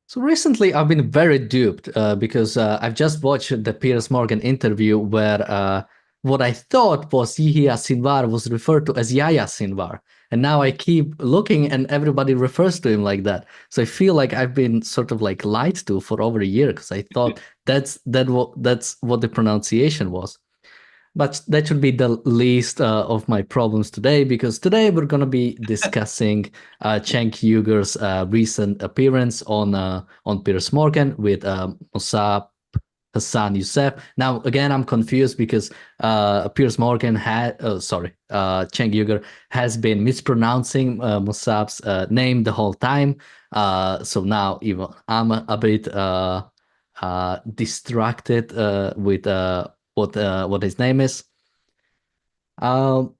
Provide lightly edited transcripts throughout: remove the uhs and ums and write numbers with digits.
So recently, I've been very duped because I've just watched the Piers Morgan interview where what I thought was Yahya Sinwar was referred to as Yahya Sinwar. And now I keep looking and everybody refers to him like that. So I feel like I've been sort of like lied to for over a year because I thought that's what the pronunciation was. But that should be the least of my problems today, because today we're going to be discussing Cenk Uygur's recent appearance on Piers Morgan with Mossab Hassan Youssef. Now, again, I'm confused because Piers Morgan Cenk Uygur has been mispronouncing Mossab's name the whole time. So now even I'm a bit distracted with what his name is. Um,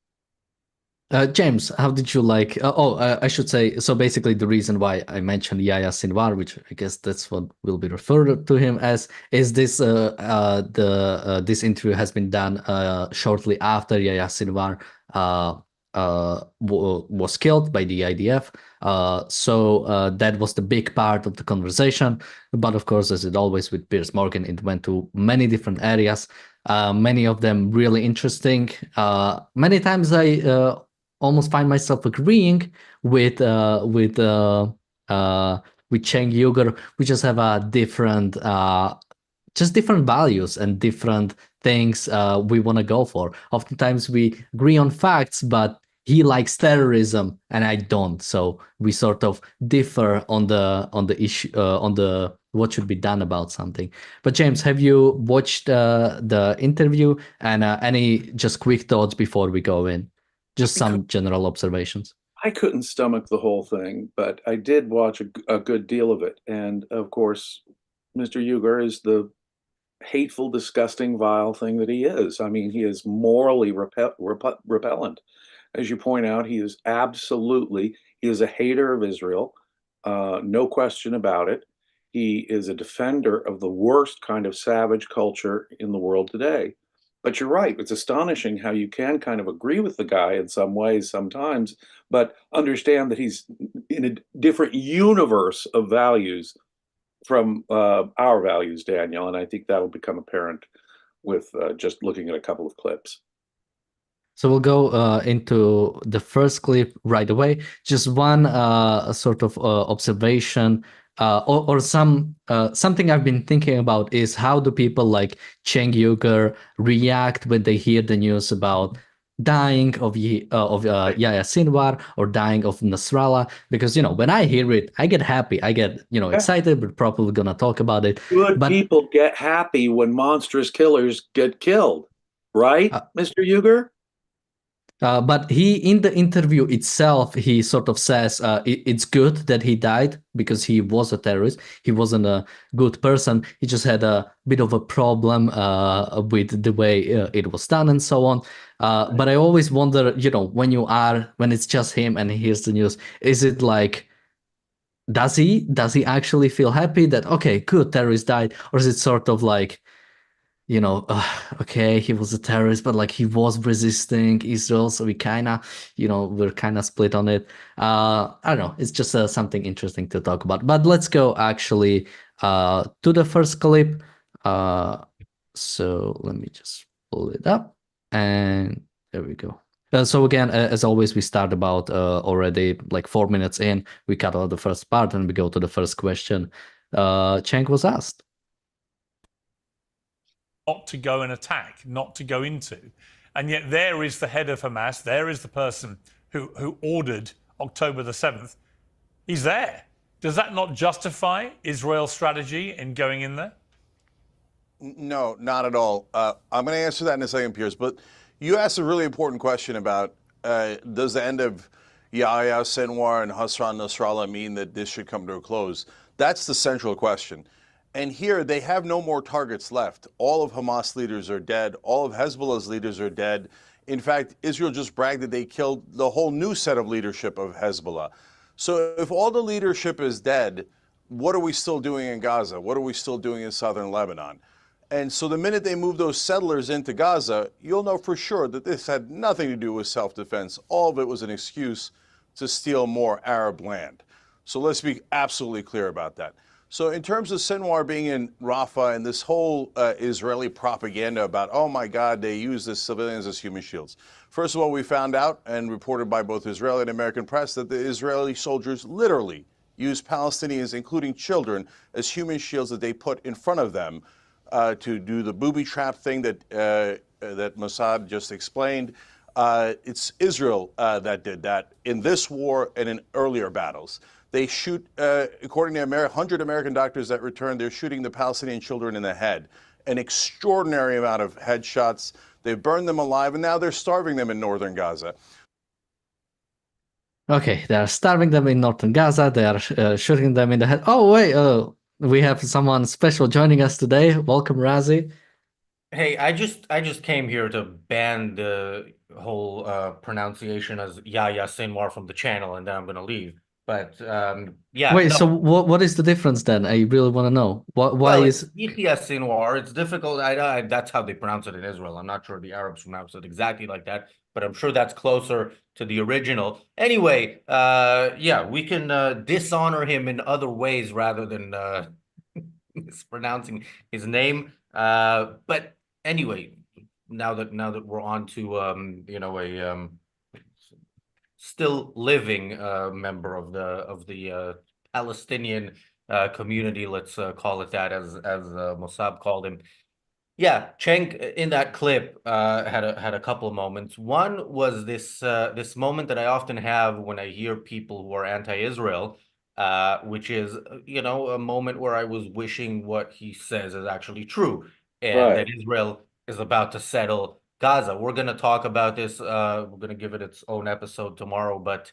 James, how did you like? I should say. So basically, the reason why I mentioned Yahya Sinwar, which I guess that's what will be referred to him as, is this interview has been done shortly after Yahya Sinwar was killed by the IDF. So that was the big part of the conversation. But of course, as it always with Piers Morgan, it went to many different areas. Many of them really interesting. Many times I almost find myself agreeing with Cenk Uygur. We just have a different values and different things we want to go for. Oftentimes we agree on facts, but he likes terrorism and I don't. So we sort of differ on the issue on the what should be done about something. But James, have you watched the interview, and any just quick thoughts before we go in? Just I could some general observations. I couldn't stomach the whole thing, but I did watch a good deal of it. And of course, Mr. Uygur is the hateful, disgusting, vile thing that he is. I mean, he is morally repellent. As you point out, he is a hater of Israel, no question about it. He is a defender of the worst kind of savage culture in the world today. But you're right, it's astonishing how you can kind of agree with the guy in some ways sometimes, but understand that he's in a different universe of values from our values, Daniel. And I think that will become apparent with just looking at a couple of clips. So we'll go into the first clip right away. Just one sort of observation, or something I've been thinking about is how do people like Cenk Uygur react when they hear the news about dying of Yahya Sinwar or dying of Nasrallah? Because when I hear it, I get happy, I get Yeah. excited. We're probably gonna talk about it, Good but people get happy when monstrous killers get killed, right, uh, Mr. Uygur? but he, in the interview itself, he sort of says it's good that he died because he was a terrorist. He wasn't a good person. He just had a bit of a problem with the way it was done and so on. But I always wonder, when it's just him and he hears the news, is it like, does he actually feel happy that, okay, good, terrorist died, or is it sort of like, okay, he was a terrorist, but like he was resisting Israel, so we kind of, we're kind of split on it. I don't know. It's just something interesting to talk about. But let's go actually to the first clip. So let me just pull it up, and there we go. So again, as always, we start about already like 4 minutes in. We cut out the first part, and we go to the first question. Cenk was asked. Not to go and attack, not to go into. And yet there is the head of Hamas, there is the person who ordered October the 7th. He's there. Does that not justify Israel's strategy in going in there? No, not at all. I'm going to answer that in a second, Piers. But you asked a really important question about does the end of Yahya Sinwar and Hassan Nasrallah mean that this should come to a close? That's the central question. And here, they have no more targets left. All of Hamas leaders are dead. All of Hezbollah's leaders are dead. In fact, Israel just bragged that they killed the whole new set of leadership of Hezbollah. So if all the leadership is dead, what are we still doing in Gaza? What are we still doing in southern Lebanon? And so the minute they move those settlers into Gaza, you'll know for sure that this had nothing to do with self-defense. All of it was an excuse to steal more Arab land. So let's be absolutely clear about that. So in terms of Sinwar being in Rafah and this whole Israeli propaganda about, oh my God, they use the civilians as human shields. First of all, we found out and reported by both Israeli and American press that the Israeli soldiers literally use Palestinians, including children, as human shields that they put in front of them to do the booby trap thing that that Mossad just explained. It's Israel that did that in this war and in earlier battles. They shoot, according to 100 American doctors that returned, they're shooting the Palestinian children in the head. An extraordinary amount of headshots. They've burned them alive, and now they're starving them in northern Gaza. Okay, they are starving them in northern Gaza. They are shooting them in the head. Oh, wait, we have someone special joining us today. Welcome, Razi. Hey, I just came here to ban the whole pronunciation as Yahya Sinwar from the channel, and then I'm gonna leave. But yeah, Wait, no. so what is the difference then? I really want to know. Why Well, is it's Yahya Sinwar. It's difficult. That's how they pronounce it in Israel. I'm not sure the Arabs pronounce it exactly like that, but I'm sure that's closer to the original. Anyway, yeah, we can dishonor him in other ways rather than mispronouncing his name. But anyway, now that we're on to you know, a still living member of the Palestinian community, let's call it that, as Mossab called him. Yeah, Cenk in that clip had a couple of moments. One was this moment that I often have when I hear people who are anti-Israel, which is, you know, a moment where I was wishing what he says is actually true, and that Israel is about to settle Gaza. We're going to talk about this. We're going to give it its own episode tomorrow, but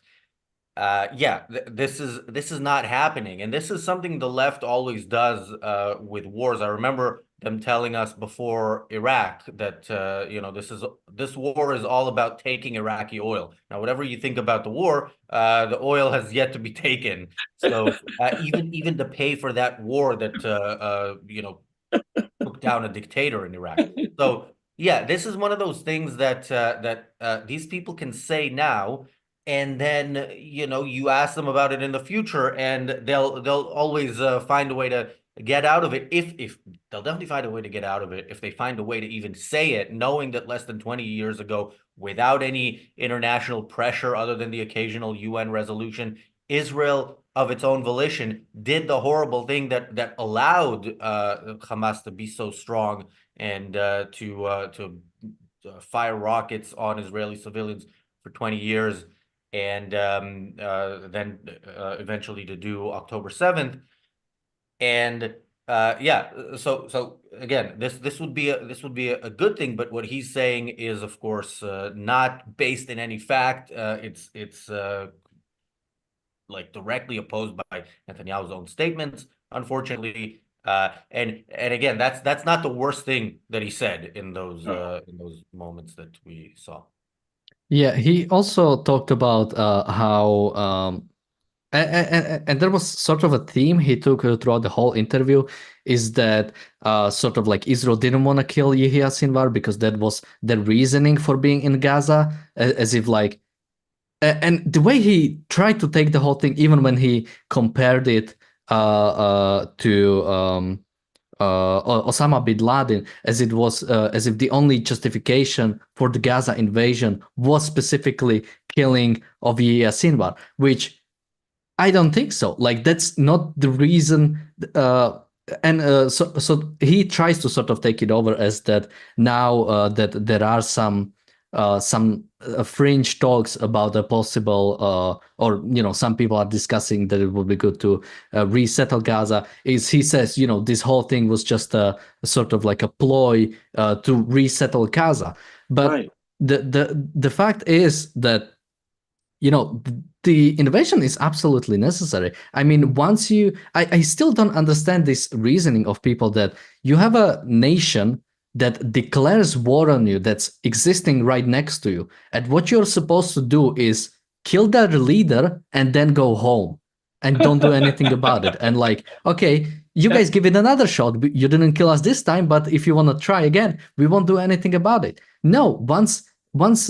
yeah, this is not happening, and this is something the left always does with wars. I remember them telling us before Iraq that you know, this war is all about taking Iraqi oil. Now, whatever you think about the war, the oil has yet to be taken. So even to pay for that war that you know, took down a dictator in Iraq. So yeah, this is one of those things that these people can say now, and then, you know, you ask them about it in the future, and they'll always find a way to get out of it. If they'll definitely find a way to get out of it if they find a way to even say it, knowing that less than 20 years ago, without any international pressure other than the occasional UN resolution, Israel, of its own volition, did the horrible thing that allowed Hamas to be so strong and to fire rockets on Israeli civilians for 20 years, and then eventually to do October 7th. And yeah, so again, this would be a good thing, but what he's saying is, of course, not based in any fact. It's like directly opposed by Netanyahu's own statements, unfortunately. And again, that's not the worst thing that he said in those moments that we saw. Yeah, he also talked about how and there was sort of a theme he took throughout the whole interview, is that sort of like Israel didn't want to kill Yahya Sinwar because that was their reasoning for being in Gaza, as if like, and the way he tried to take the whole thing, even when he compared it to Osama bin Laden, as it was as if the only justification for the Gaza invasion was specifically killing of Yahya Sinwar, which I don't think so. Like, that's not the reason. So he tries to sort of take it over as that now that there are some fringe talks about a possible, or, you know, some people are discussing that it would be good to resettle Gaza. Is he says, you know, this whole thing was just a sort of like a ploy to resettle Gaza. But the fact is that, you know, the invasion is absolutely necessary. I mean, once I still don't understand this reasoning of people that you have a nation that declares war on you, that's existing right next to you, and what you're supposed to do is kill their leader and then go home and don't do anything about it. And like, okay, you guys give it another shot. You didn't kill us this time, but if you want to try again, we won't do anything about it. No, once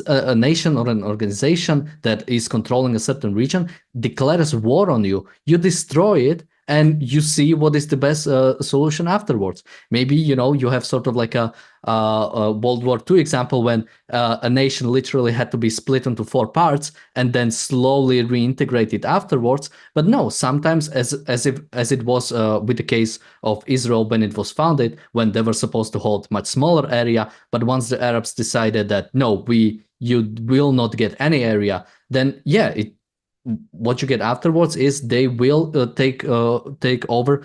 a nation or an organization that is controlling a certain region declares war on you, you destroy it, and you see what is the best solution afterwards. Maybe, you have sort of like a World War II example when a nation literally had to be split into 4 parts and then slowly reintegrated afterwards. But no, sometimes as it was with the case of Israel when it was founded, when they were supposed to hold much smaller area, but once the Arabs decided that no, you will not get any area, then yeah, what you get afterwards is they will take over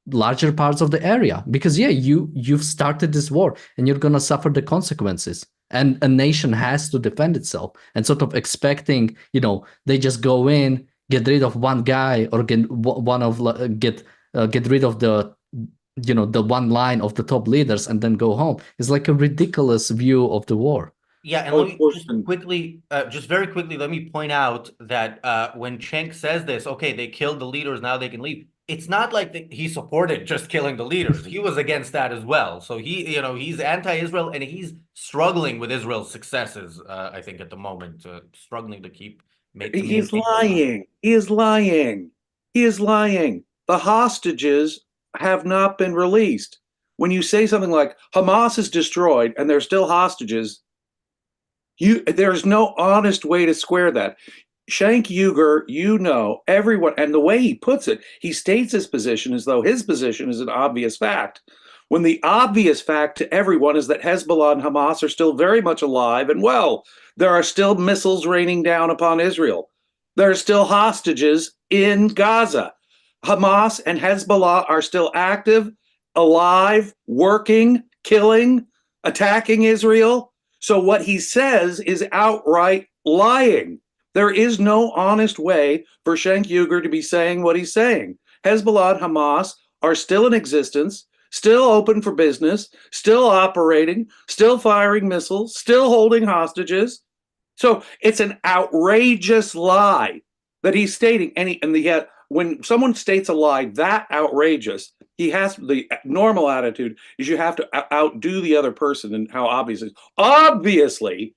larger parts of the area, because yeah, you've started this war and you're gonna suffer the consequences. And a nation has to defend itself, and sort of expecting, they just go in, get rid of one guy, or get rid of the the one line of the top leaders and then go home is like a ridiculous view of the war. Yeah, and let me just very quickly, let me point out that when Cenk says this, okay, they killed the leaders, now they can leave. It's not like he supported just killing the leaders. He was against that as well. So he's anti-Israel, and he's struggling with Israel's successes. I think at the moment, struggling to keep. He's lying. He is lying. He is lying. The hostages have not been released. When you say something like Hamas is destroyed and there's still hostages, there's no honest way to square that. Cenk Uygur, everyone, and the way he puts it, he states his position as though his position is an obvious fact, when the obvious fact to everyone is that Hezbollah and Hamas are still very much alive and well. There are still missiles raining down upon Israel. There are still hostages in Gaza. Hamas and Hezbollah are still active, alive, working, killing, attacking Israel. So what he says is outright lying. There is no honest way for Cenk Uygur to be saying what he's saying. Hezbollah and Hamas are still in existence, still open for business, still operating, still firing missiles, still holding hostages. So it's an outrageous lie that he's stating. And yet, when someone states a lie that outrageous, the normal attitude is you have to outdo the other person and how obvious it is. Obviously,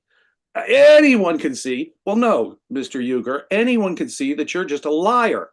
anyone can see, well, no, Mr. Uygur, anyone can see that you're just a liar.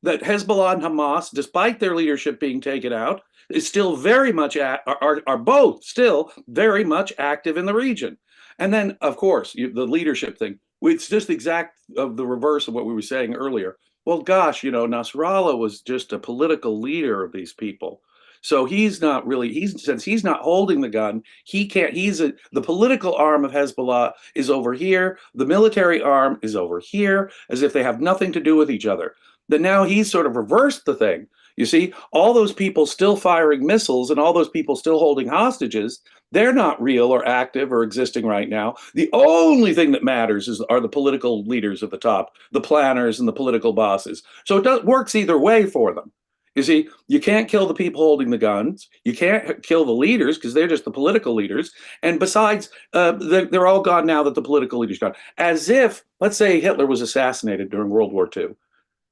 That Hezbollah and Hamas, despite their leadership being taken out, is still very much are both still very much active in the region. And then, of course, the leadership thing, it's just the reverse of what we were saying earlier. Well, gosh, Nasrallah was just a political leader of these people. So he's not really, since he's not holding the gun, he can't, the political arm of Hezbollah is over here, the military arm is over here, as if they have nothing to do with each other. But now he's sort of reversed the thing. You see, all those people still firing missiles and all those people still holding hostages, they're not real or active or existing right now. The only thing that matters are the political leaders at the top, the planners and the political bosses. So it works either way for them. You see, you can't kill the people holding the guns. You can't kill the leaders because they're just the political leaders. And besides, they're all gone now that the political leaders gone. As if, let's say Hitler was assassinated during World War II.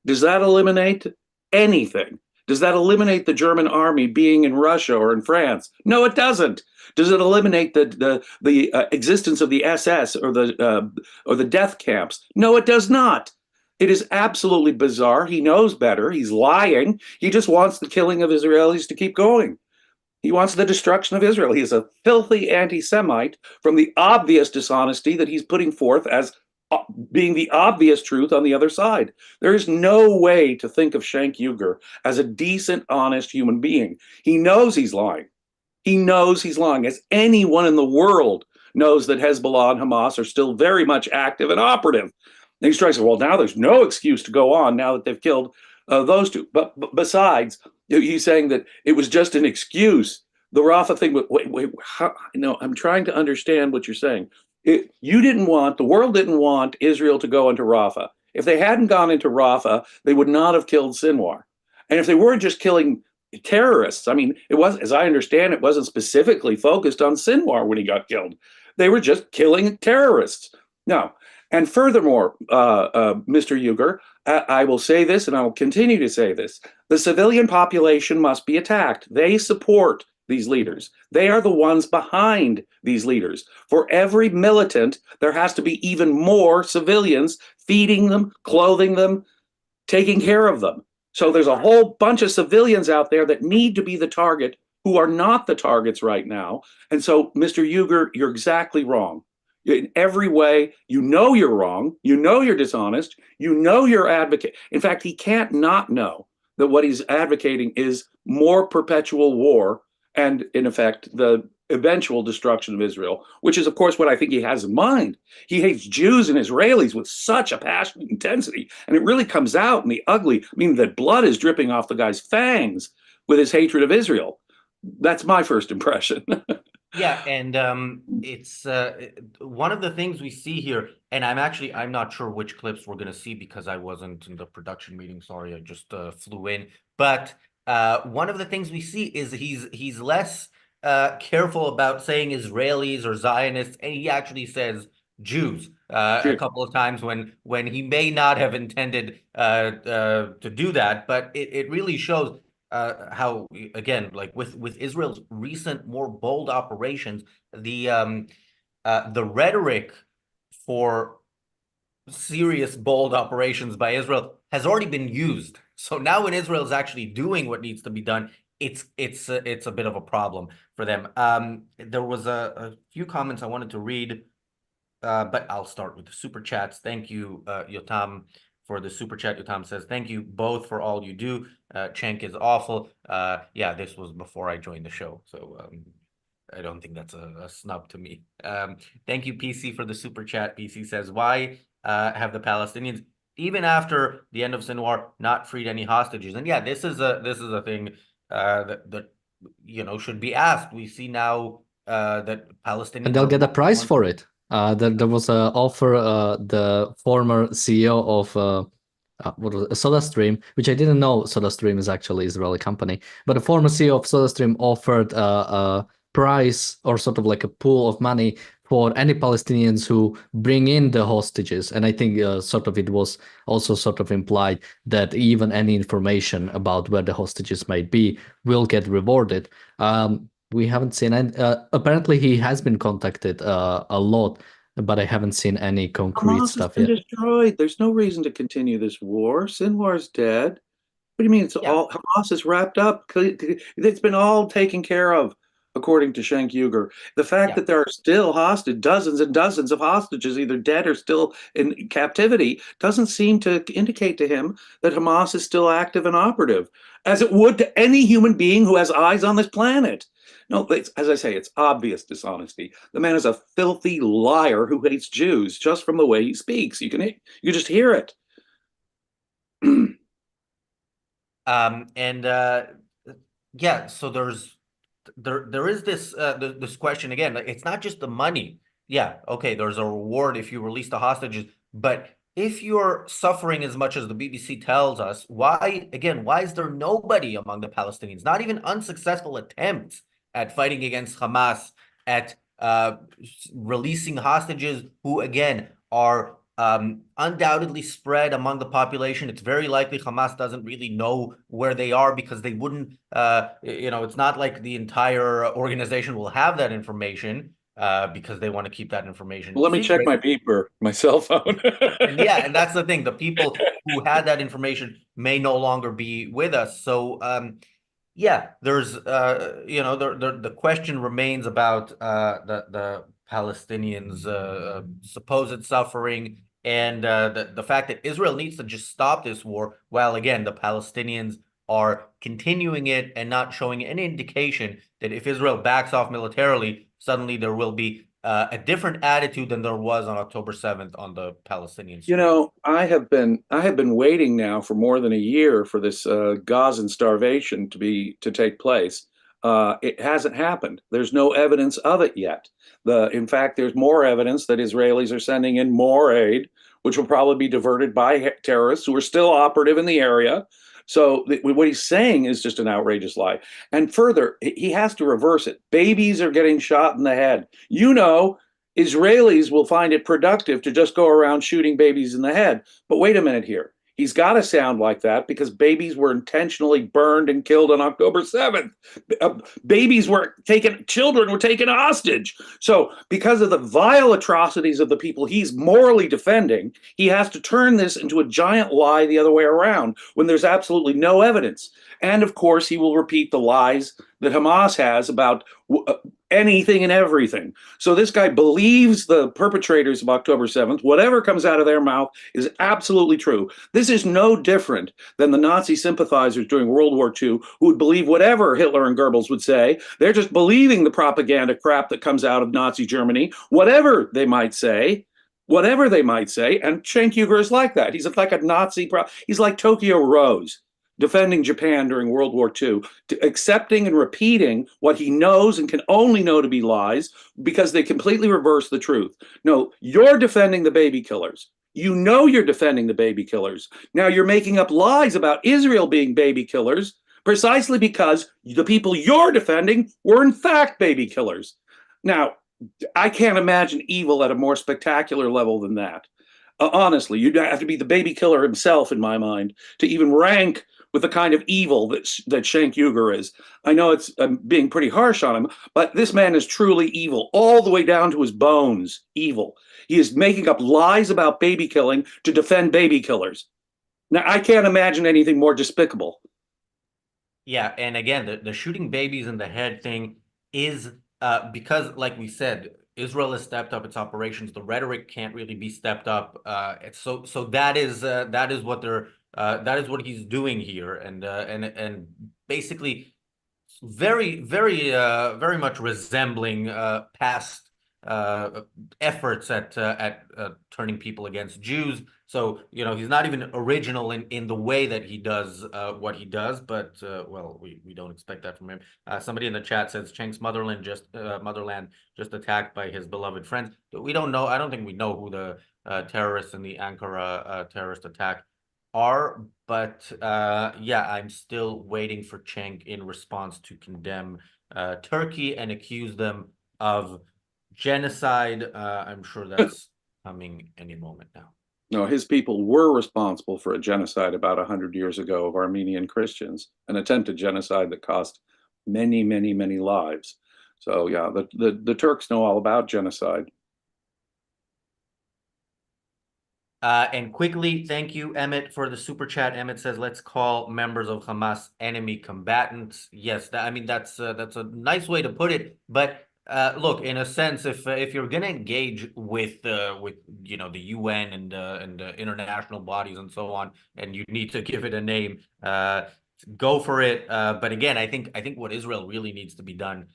Does that eliminate anything? Does that eliminate the German army being in Russia or in France? No, it doesn't. Does it eliminate the existence of the SS or the death camps? No, it does not. It is absolutely bizarre. He knows better. He's lying. He just wants the killing of Israelis to keep going. He wants the destruction of Israel. He is a filthy anti-Semite from the obvious dishonesty that he's putting forth as being the obvious truth on the other side. There is no way to think of Cenk Uygur as a decent, honest human being. He knows he's lying. He knows he's lying, as anyone in the world knows that Hezbollah and Hamas are still very much active and operative. And he strikes, well, now there's no excuse to go on now that they've killed those two. But besides, he's saying that it was just an excuse. The Rafah thing, I'm trying to understand what you're saying. The world didn't want Israel to go into Rafah. If they hadn't gone into Rafah, they would not have killed Sinwar. And if they weren't just killing terrorists, I mean, it was, as I understand, it wasn't specifically focused on Sinwar when he got killed. They were just killing terrorists. No. And furthermore, Mr. Uygur, I will say this, and I will continue to say this. The civilian population must be attacked. They support these leaders. They are the ones behind these leaders. For every militant, there has to be even more civilians feeding them, clothing them, taking care of them. So there's a whole bunch of civilians out there that need to be the target who are not the targets right now. And so, Mr. Uygur, you're exactly wrong. In every way, you know you're wrong. You know you're dishonest. You know you're advocate. In fact, he can't not know that what he's advocating is more perpetual war and, in effect, the eventual destruction of Israel, which is, of course, what I think he has in mind. He hates Jews and Israelis with such a passionate intensity, and it really comes out in the ugly. I mean, the blood is dripping off the guy's fangs with his hatred of Israel. That's my first impression. Yeah, and it's one of the things we see here, and I'm not sure which clips we're going to see because I wasn't in the production meeting. Sorry, I just flew in. But one of the things we see is he's less careful about saying Israelis or Zionists, and he actually says Jews a couple of times when he may not have intended to do that, but it really shows how, again, like with Israel's recent more bold operations, the rhetoric for serious bold operations by Israel has already been used. So now when Israel is actually doing what needs to be done, it's a bit of a problem for them. There was a few comments I wanted to read, but I'll start with the super chats. Thank you, Yotam, for the super chat. Yotam says, thank you both for all you do. Cenk is awful. Yeah, this was before I joined the show, so I don't think that's a snub to me. Thank you, PC, for the super chat. PC says, why have the Palestinians, even after the end of Sinwar, not freed any hostages? And yeah, this is a thing that should be asked. We see now that Palestinians And they'll get a price for it. There was an offer, the former CEO of what was it, SodaStream, which I didn't know SodaStream is actually an Israeli company, but the former CEO of SodaStream offered a price or sort of like a pool of money for any Palestinians who bring in the hostages. And I think sort of it was also sort of implied that even any information about where the hostages might be will get rewarded. We haven't seen any. Apparently, he has been contacted a lot, but I haven't seen any concrete Hamas stuff has been yet. destroyed. There's no reason to continue this war. Sinwar's dead. What do you mean? It's all Hamas is wrapped up. It's been all taken care of, according to Cenk Uygur. The fact that there are still dozens and dozens of hostages, either dead or still in captivity, doesn't seem to indicate to him that Hamas is still active and operative, as it would to any human being who has eyes on this planet. No, as I say, it's obvious dishonesty. The man is a filthy liar who hates Jews just from the way he speaks. You can just hear it. Yeah, so there is this question again. Like, it's not just the money. Yeah, okay, there's a reward if you release the hostages, but if you're suffering as much as the BBC tells us, why is there nobody among the Palestinians, not even unsuccessful attempts at fighting against Hamas, at releasing hostages who, again, are undoubtedly spread among the population? It's very likely Hamas doesn't really know where they are because they wouldn't, it's not like the entire organization will have that information because they want to keep that information Let me check secret. my beeper, my cell phone. And that's the thing. The people who had that information may no longer be with us. So, there's, the question remains about the Palestinians' supposed suffering and the fact that Israel needs to just stop this war, while, again, the Palestinians are continuing it and not showing any indication that if Israel backs off militarily, suddenly there will be a different attitude than there was on October 7th on the Palestinian street. I have been waiting now for more than a year for this Gazan starvation to take place. It hasn't happened. There's no evidence of it yet. In fact, there's more evidence that Israelis are sending in more aid, which will probably be diverted by terrorists who are still operative in the area. So what he's saying is just an outrageous lie. And further, he has to reverse it. Babies are getting shot in the head. Israelis will find it productive to just go around shooting babies in the head. But wait a minute here. He's got to sound like that because babies were intentionally burned and killed on October 7th. Children were taken hostage. So, because of the vile atrocities of the people he's morally defending, he has to turn this into a giant lie the other way around when there's absolutely no evidence. And of course, he will repeat the lies that Hamas has about anything and everything. So this guy believes the perpetrators of October 7th. Whatever comes out of their mouth is absolutely true. This is no different than the Nazi sympathizers during World War II who would believe whatever Hitler and Goebbels would say. They're just believing the propaganda crap that comes out of Nazi Germany, whatever they might say. Whatever they might say. And Cenk Uygur is like that. He's like a Nazi. He's like Tokyo Rose, defending Japan during World War II, accepting and repeating what he knows and can only know to be lies because they completely reverse the truth. No, you're defending the baby killers. You know you're defending the baby killers. Now you're making up lies about Israel being baby killers precisely because the people you're defending were in fact baby killers. Now, I can't imagine evil at a more spectacular level than that. Honestly, you'd have to be the baby killer himself, in my mind, to even rank with the kind of evil that Cenk Uygur is. I know it's being pretty harsh on him, but this man is truly evil, all the way down to his bones, evil. He is making up lies about baby killing to defend baby killers. Now, I can't imagine anything more despicable. Yeah, and again, the shooting babies in the head thing is because, like we said, Israel has stepped up its operations. The rhetoric can't really be stepped up. So that is what he's doing here, and basically very much resembling past efforts at turning people against Jews. So he's not even original in the way that he does what he does. But well, we don't expect that from him. Somebody in the chat says Cenk's motherland just attacked by his beloved friends. We don't know. I don't think we know who the terrorists in the Ankara terrorist attack are, but yeah, I'm still waiting for Cenk in response to condemn Turkey and accuse them of genocide. I'm sure that's coming any moment now. No, his people were responsible for a genocide about 100 years ago of Armenian Christians, an attempted genocide that cost many, many, many lives. So yeah, the Turks know all about genocide. And quickly, thank you, Emmett, for the super chat. Emmett says, "Let's call members of Hamas enemy combatants." Yes, that's a nice way to put it. But look, in a sense, if you're going to engage with the UN and international bodies and so on, and you need to give it a name, go for it. But again, I think what Israel really needs to be done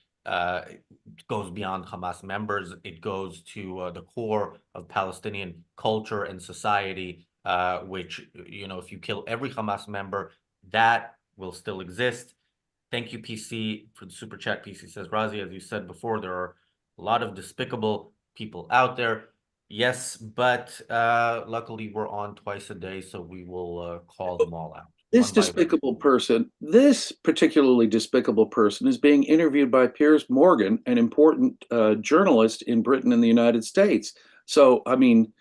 goes beyond Hamas members. It goes to the core of Palestinian culture and society, which, if you kill every Hamas member, that will still exist. Thank you, PC, for the super chat. PC says, Razi, as you said before, there are a lot of despicable people out there. Yes, but luckily we're on twice a day, so we will call them all out. This particularly despicable person is being interviewed by Piers Morgan, an important journalist in Britain and the United States. So, I mean,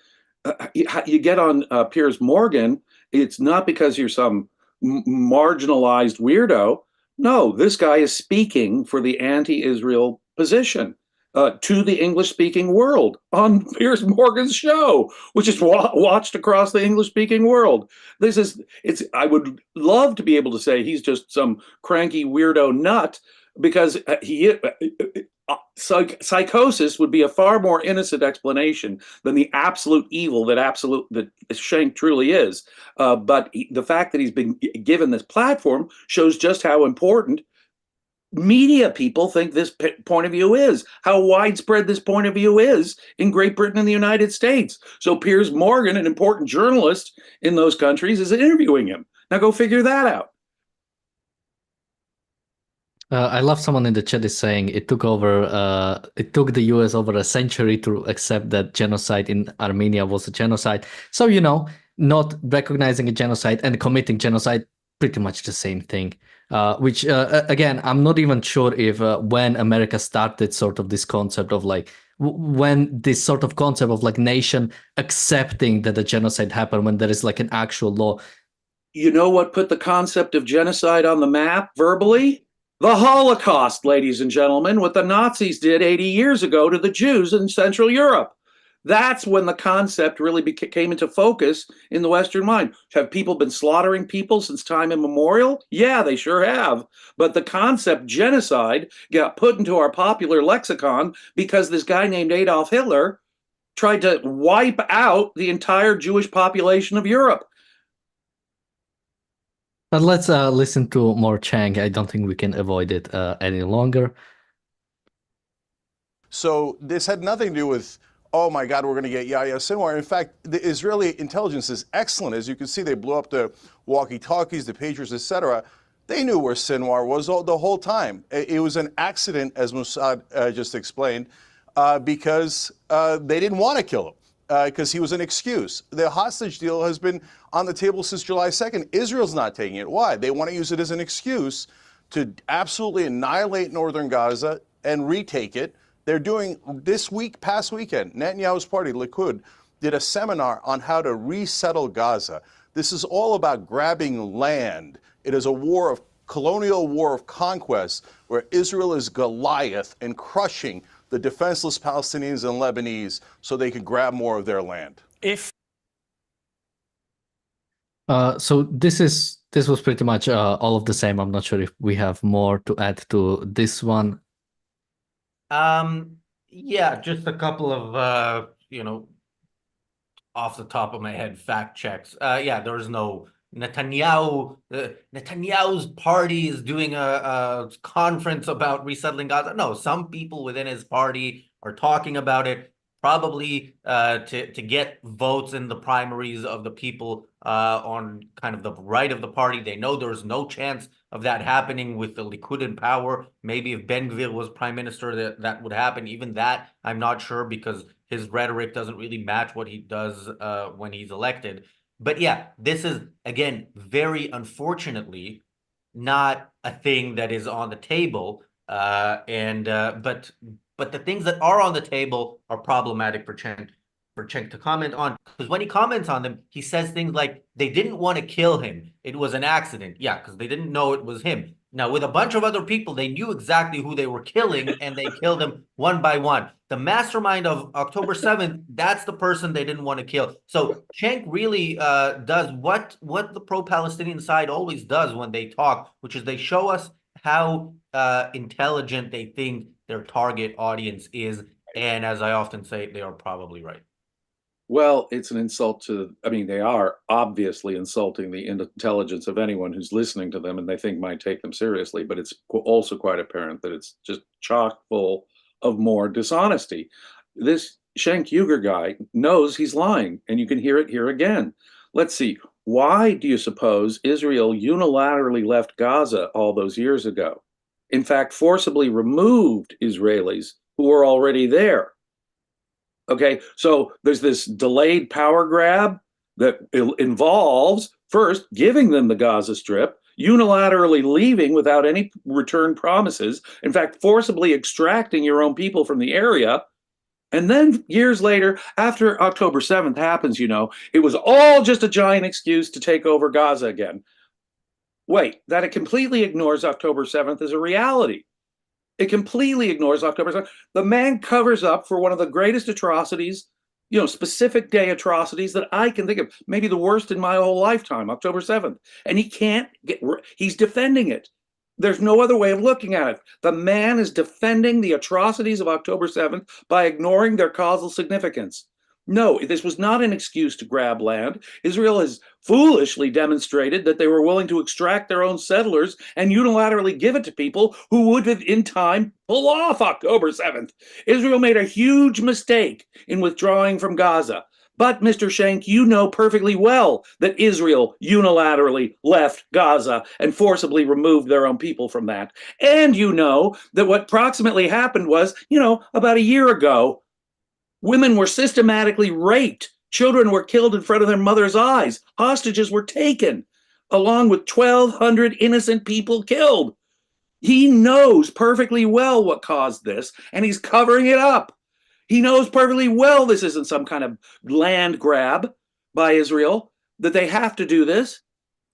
you get on Piers Morgan, it's not because you're some marginalized weirdo. No, this guy is speaking for the anti-Israel position to the English-speaking world on Piers Morgan's show, which is watched across the English-speaking world. I would love to be able to say he's just some cranky weirdo nut, because psychosis would be a far more innocent explanation than the absolute evil that Cenk truly is. But the fact that he's been given this platform shows just how important media people think this point of view is, how widespread this point of view is in Great Britain and the United States. So Piers Morgan, an important journalist in those countries, is interviewing him. Now go figure that out. I love someone in the chat is saying it took the US over a century to accept that genocide in Armenia was a genocide. So, not recognizing a genocide and committing genocide, pretty much the same thing. Which, again, I'm not even sure if when America started sort of this concept of like when this sort of concept of like nation accepting that the genocide happened when there is like an actual law. You know what put the concept of genocide on the map verbally? The Holocaust, ladies and gentlemen, what the Nazis did 80 years ago to the Jews in Central Europe. That's when the concept really came into focus in the Western mind. Have people been slaughtering people since time immemorial? Yeah, they sure have. But the concept genocide got put into our popular lexicon because this guy named Adolf Hitler tried to wipe out the entire Jewish population of Europe. But let's listen to more Cenk. I don't think we can avoid it any longer. So this had nothing to do with, oh my God, we're going to get Yahya Sinwar. In fact, the Israeli intelligence is excellent. As you can see, they blew up the walkie-talkies, the pagers, etc. They knew where Sinwar was the whole time. It was an accident, as Mossad just explained, because they didn't want to kill him. Because he was an excuse. The hostage deal has been on the table since July 2nd. Israel's not taking it. Why? They want to use it as an excuse to absolutely annihilate northern Gaza and retake it. They're doing this past weekend, Netanyahu's party, Likud, did a seminar on how to resettle Gaza. This is all about grabbing land. It is a colonial war of conquest where Israel is Goliath and crushing the defenseless Palestinians and Lebanese so they can grab more of their land. So this was pretty much all of the same. I'm not sure if we have more to add to this one. Yeah, just a couple of off the top of my head fact checks. Yeah, there's no Netanyahu. Netanyahu's party is doing a conference about resettling Gaza. No, some people within his party are talking about it, probably to get votes in the primaries of the people on kind of the right of the party. They know there's no chance of that happening with the Likud in power. Maybe if Ben Gvir was prime minister, that would happen. Even that, I'm not sure, because his rhetoric doesn't really match what he does when he's elected. But yeah, this is, again, very unfortunately not a thing that is on the table. But the things that are on the table are problematic for Cenk to comment on, because when he comments on them, he says things like they didn't want to kill him. It was an accident. Yeah, because they didn't know it was him. Now, with a bunch of other people, they knew exactly who they were killing, and they killed them one by one. The mastermind of October 7th, that's the person they didn't want to kill. So Cenk really does what the pro-Palestinian side always does when they talk, which is they show us how intelligent they think their target audience is. And as I often say, they are probably right. Well, it's an insult to, they are obviously insulting the intelligence of anyone who's listening to them and they think might take them seriously, but it's also quite apparent that it's just chock full of more dishonesty. This Cenk Uygur guy knows he's lying, and you can hear it here again. Let's see. Why do you suppose Israel unilaterally left Gaza all those years ago? In fact, forcibly removed Israelis who were already there. Okay, so there's this delayed power grab that involves first giving them the Gaza Strip, unilaterally leaving without any return promises, in fact, forcibly extracting your own people from the area. And then years later, after October 7th happens, it was all just a giant excuse to take over Gaza again. Wait, that it completely ignores October 7th as a reality. It completely ignores October 7th. The man covers up for one of the greatest atrocities, specific day atrocities that I can think of, maybe the worst in my whole lifetime, October 7th. And he's defending it. There's no other way of looking at it. The man is defending the atrocities of October 7th by ignoring their causal significance. No, this was not an excuse to grab land. Israel has foolishly demonstrated that they were willing to extract their own settlers and unilaterally give it to people who would have, in time, pull off October 7th. Israel made a huge mistake in withdrawing from Gaza. But, Mr. Cenk, you know perfectly well that Israel unilaterally left Gaza and forcibly removed their own people from that. And you know that what approximately happened was, about a year ago, women were systematically raped. Children were killed in front of their mother's eyes. Hostages were taken, along with 1,200 innocent people killed. He knows perfectly well what caused this, and he's covering it up. He knows perfectly well this isn't some kind of land grab by Israel, that they have to do this.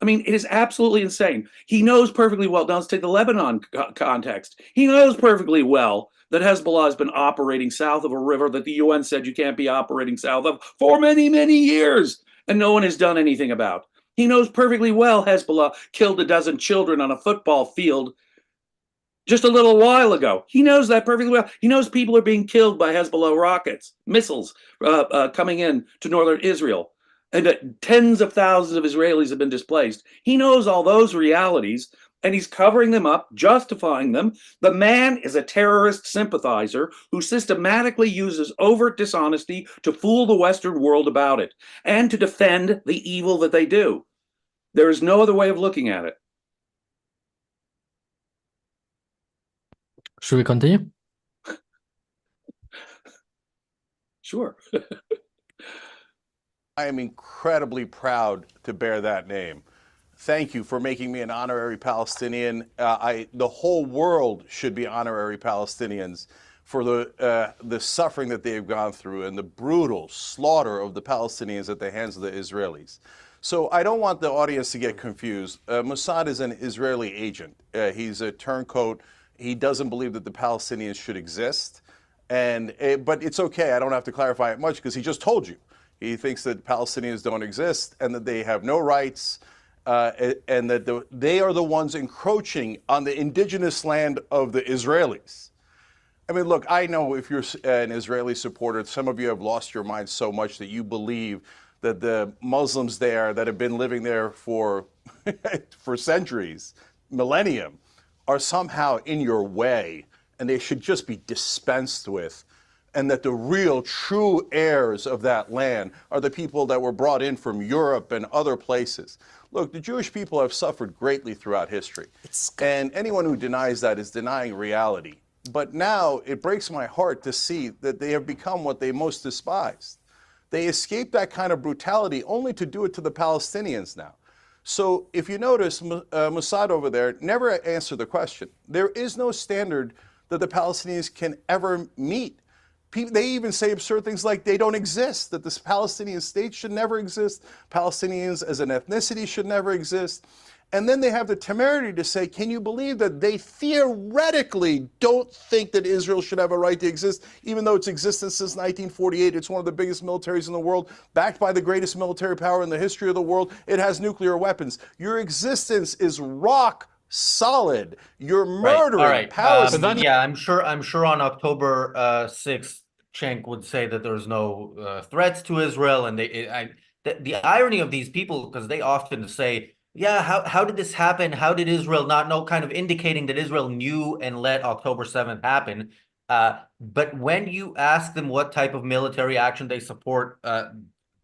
I mean, it is absolutely insane. He knows perfectly well. Now let's take the Lebanon context. He knows perfectly well that Hezbollah has been operating south of a river that the UN said you can't be operating south of for many, many years, and no one has done anything about. He knows perfectly well Hezbollah killed a dozen children on a football field just a little while ago. He knows that perfectly well. He knows people are being killed by Hezbollah rockets, missiles coming in to northern Israel, and that tens of thousands of Israelis have been displaced. He knows all those realities, and he's covering them up, justifying them. The man is a terrorist sympathizer who systematically uses overt dishonesty to fool the Western world about it and to defend the evil that they do. There is no other way of looking at it. Should we continue? Sure. I am incredibly proud to bear that name. Thank you for making me an honorary Palestinian. The whole world should be honorary Palestinians for the suffering that they have gone through and the brutal slaughter of the Palestinians at the hands of the Israelis. So I don't want the audience to get confused. Mossad is an Israeli agent. He's a turncoat. He doesn't believe that the Palestinians should exist. But it's okay. I don't have to clarify it much because he just told you. He thinks that Palestinians don't exist and that they have no rights and that they are the ones encroaching on the indigenous land of the Israelis. I mean, look, I know if you're an Israeli supporter, some of you have lost your mind so much that you believe that the Muslims there that have been living there for centuries, millennium, are somehow in your way and they should just be dispensed with, and that the real true heirs of that land are the people that were brought in from Europe and other places. Look, the Jewish people have suffered greatly throughout history, and anyone who denies that is denying reality. But now it breaks my heart to see that they have become what they most despised. They escaped that kind of brutality only to do it to the Palestinians now. So if you notice, Mossad over there never answered the question. There is no standard that the Palestinians can ever meet. They even say absurd things like they don't exist, that this Palestinian state should never exist, Palestinians as an ethnicity should never exist. And then they have the temerity to say, can you believe that they theoretically don't think that Israel should have a right to exist, even though it's existed since 1948. It's one of the biggest militaries in the world, backed by the greatest military power in the history of the world. It has nuclear weapons. Your existence is rock solid. You're murdering Palestinians. Yeah, I'm sure on October 6th, Cenk would say that there's no threats to Israel. And the irony of these people, because they often say, yeah, how did this happen? How did Israel not know? Kind of indicating that Israel knew and let October 7th happen. But when you ask them what type of military action they support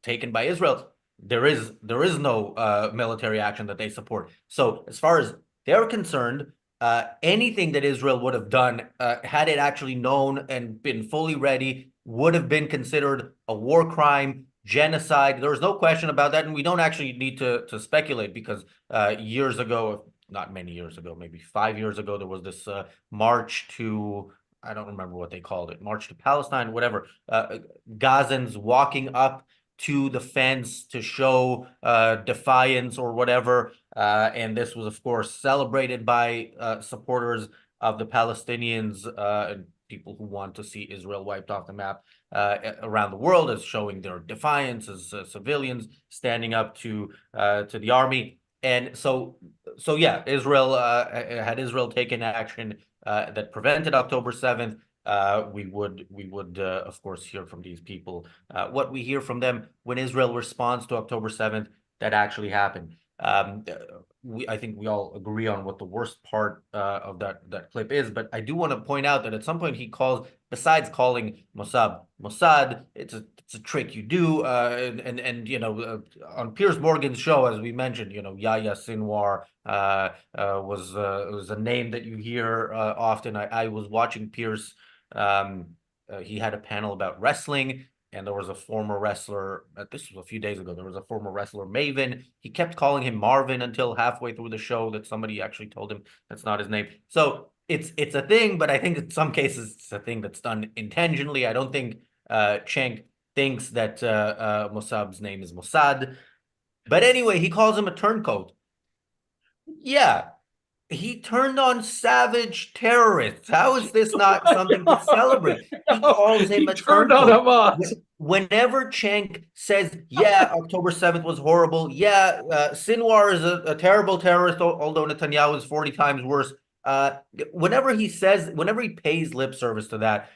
taken by Israel, there is no military action that they support. So as far as they're concerned, anything that Israel would have done, had it actually known and been fully ready, would have been considered a war crime, genocide. There was no question about that, and we don't actually need to speculate because years ago, not many years ago, maybe 5 years ago, there was this march to, I don't remember what they called it, March to Palestine, whatever, Gazans walking up to the fence to show defiance or whatever, and this was, of course, celebrated by supporters of the Palestinians and people who want to see Israel wiped off the map around the world, as showing their defiance as civilians standing up to the army. And so yeah, Israel had Israel taken action that prevented October 7th, we would of course hear from these people what we hear from them when Israel responds to October 7th that actually happened. I think we all agree on what the worst part of that clip is, but I do want to point out that at some point he calls, besides calling Mossad, it's a trick you do, and you know, on Piers Morgan's show, as we mentioned, you know, Yahya Sinwar was a name that you hear often. I was watching Piers. He had a panel about wrestling, and there was a former wrestler, this was a few days ago, there was a former wrestler, Maven. He kept calling him Marvin until halfway through the show that somebody actually told him that's not his name. So it's a thing, but I think in some cases it's a thing that's done intentionally. I don't think Cenk thinks that Mossad's name is Mossad. But anyway, he calls him a turncoat. Yeah, he turned on savage terrorists. How is this not something to celebrate? He calls him He a turned on turncoat. Hamas. Whenever Cenk says, yeah, October 7th was horrible. Yeah, Sinwar is a terrible terrorist, although Netanyahu is 40 times worse. Whenever he pays lip service to that,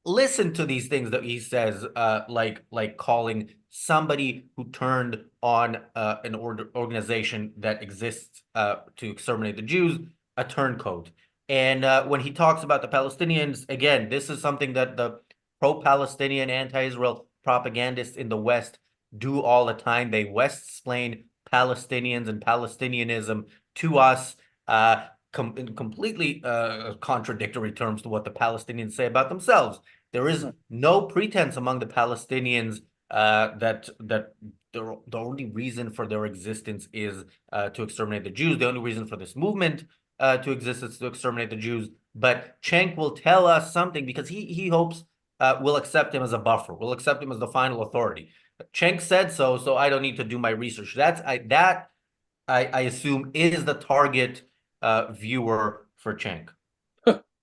listen to these things that he says, like calling somebody who turned on an organization that exists to exterminate the Jews a turncoat. And when he talks about the Palestinians, again, this is something that the pro-Palestinian, anti-Israel propagandists in the West do all the time. They West-splain Palestinians and Palestinianism to us in completely contradictory terms to what the Palestinians say about themselves. There is no pretense among the Palestinians that the only reason for their existence is to exterminate the Jews. The only reason for this movement to exist is to exterminate the Jews. But Cenk will tell us something because he hopes we'll accept him as a buffer. We'll accept him as the final authority. Cenk said so I don't need to do my research. I assume is the target viewer for Cenk.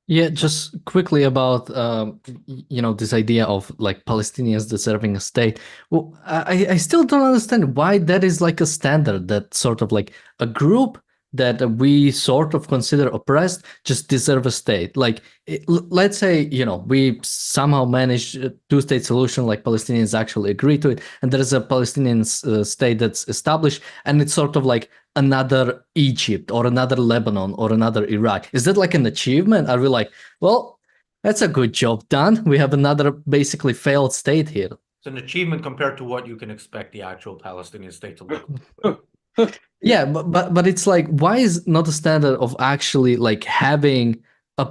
Yeah, just quickly about this idea of like Palestinians deserving a state. Well, I still don't understand why that is like a standard that sort of like a group that we sort of consider oppressed just deserve a state. Like, let's say, we somehow manage a two-state solution, like Palestinians actually agree to it, and there is a Palestinian state that's established, and it's sort of like another Egypt or another Lebanon or another Iraq. Is that like an achievement? Are we like, well, that's a good job done. We have another basically failed state here. It's an achievement compared to what you can expect the actual Palestinian state to look like. Yeah, but it's like, why is not a standard of actually like having a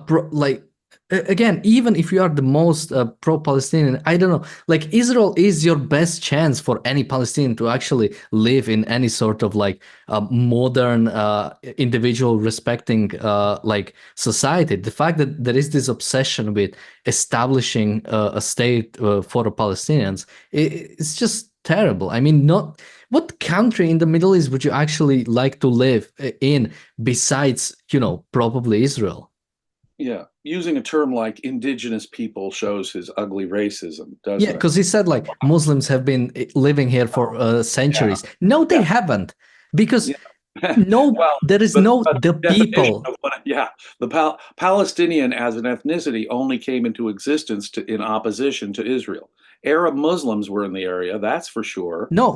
again, even if you are the most pro-Palestinian, I don't know, like Israel is your best chance for any Palestinian to actually live in any sort of like modern, individual respecting like society. The fact that there is this obsession with establishing a state for the Palestinians, it's just terrible. I mean, what country in the Middle East would you actually like to live in besides, probably Israel? Yeah, using a term like indigenous people shows his ugly racism, doesn't it? Yeah, because he said like Muslims have been living here for centuries. Yeah. No, they haven't, because there is the people. The Palestinian as an ethnicity only came into existence in opposition to Israel. Arab Muslims were in the area, that's for sure. No,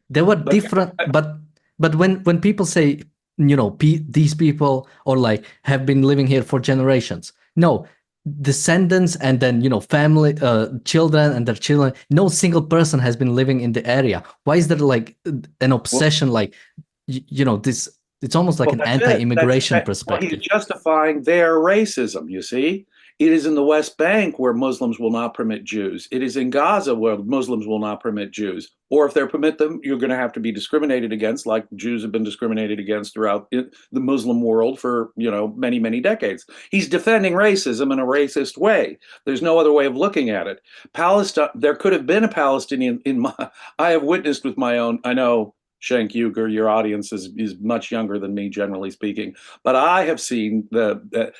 they were different. But when people say, these people or like have been living here for generations, no, descendants and then family, children and their children, no single person has been living in the area. Why is there like an obsession, this? It's almost like an anti-immigration perspective. He's justifying their racism, you see. It is in the West Bank where Muslims will not permit Jews. It is in Gaza where Muslims will not permit Jews. Or if they permit them, you're going to have to be discriminated against, like Jews have been discriminated against throughout the Muslim world for, many, many decades. He's defending racism in a racist way. There's no other way of looking at it. Palestine, there could have been a Palestinian I have witnessed with my own, I know, Cenk Uygur, your audience is much younger than me, generally speaking, but I have seen the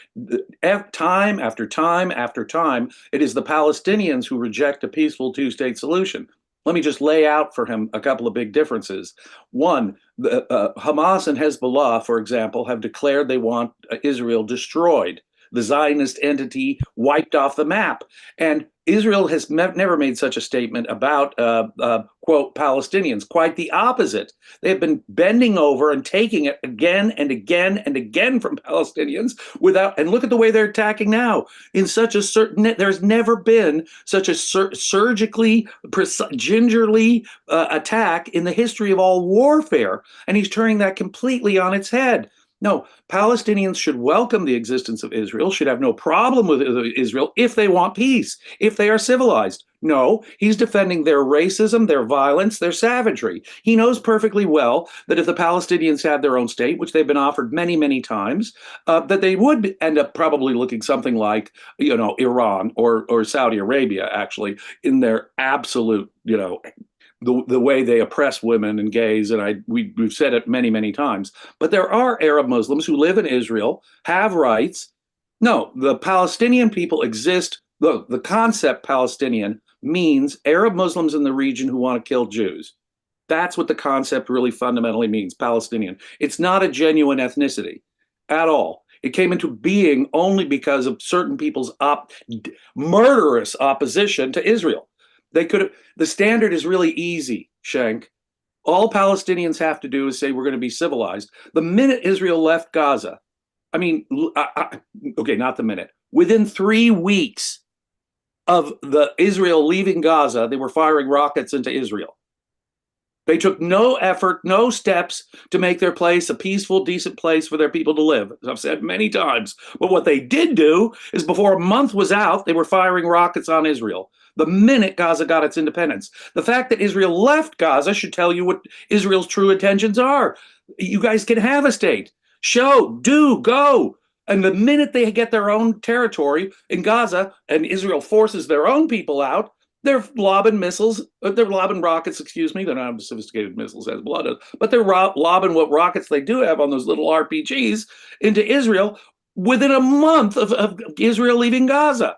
time after time after time, it is the Palestinians who reject a peaceful two-state solution. Let me just lay out for him a couple of big differences. One, Hamas and Hezbollah, for example, have declared they want Israel destroyed, the Zionist entity wiped off the map. And Israel has never made such a statement about, quote, Palestinians. Quite the opposite. They have been bending over and taking it again and again and again from Palestinians and look at the way they're attacking now. In such a there's never been such a surgically, gingerly attack in the history of all warfare. And he's turning that completely on its head. No, Palestinians should welcome the existence of Israel, should have no problem with Israel if they want peace, if they are civilized. No, he's defending their racism, their violence, their savagery. He knows perfectly well that if the Palestinians had their own state, which they've been offered many, many times, that they would end up probably looking something like, Iran or Saudi Arabia, actually, in their absolute, the way they oppress women and gays, and we've said it many, many times. But there are Arab Muslims who live in Israel, have rights. No, the Palestinian people exist. The concept Palestinian means Arab Muslims in the region who want to kill Jews. That's what the concept really fundamentally means, Palestinian. It's not a genuine ethnicity at all. It came into being only because of certain people's murderous opposition to Israel. The standard is really easy, Cenk. All Palestinians have to do is say we're going to be civilized. The minute Israel left Gaza, okay, not the minute, within 3 weeks of the Israel leaving Gaza, they were firing rockets into Israel. They took no effort, no steps to make their place a peaceful, decent place for their people to live, as I've said many times. But what they did do is before a month was out, they were firing rockets on Israel. The minute Gaza got its independence. The fact that Israel left Gaza should tell you what Israel's true intentions are. You guys can have a state. Show, do, go. And the minute they get their own territory in Gaza and Israel forces their own people out, they're lobbing missiles, they're lobbing rockets, excuse me, they're not sophisticated missiles as blood is, but they're lobbing what rockets they do have on those little RPGs into Israel within a month of Israel leaving Gaza.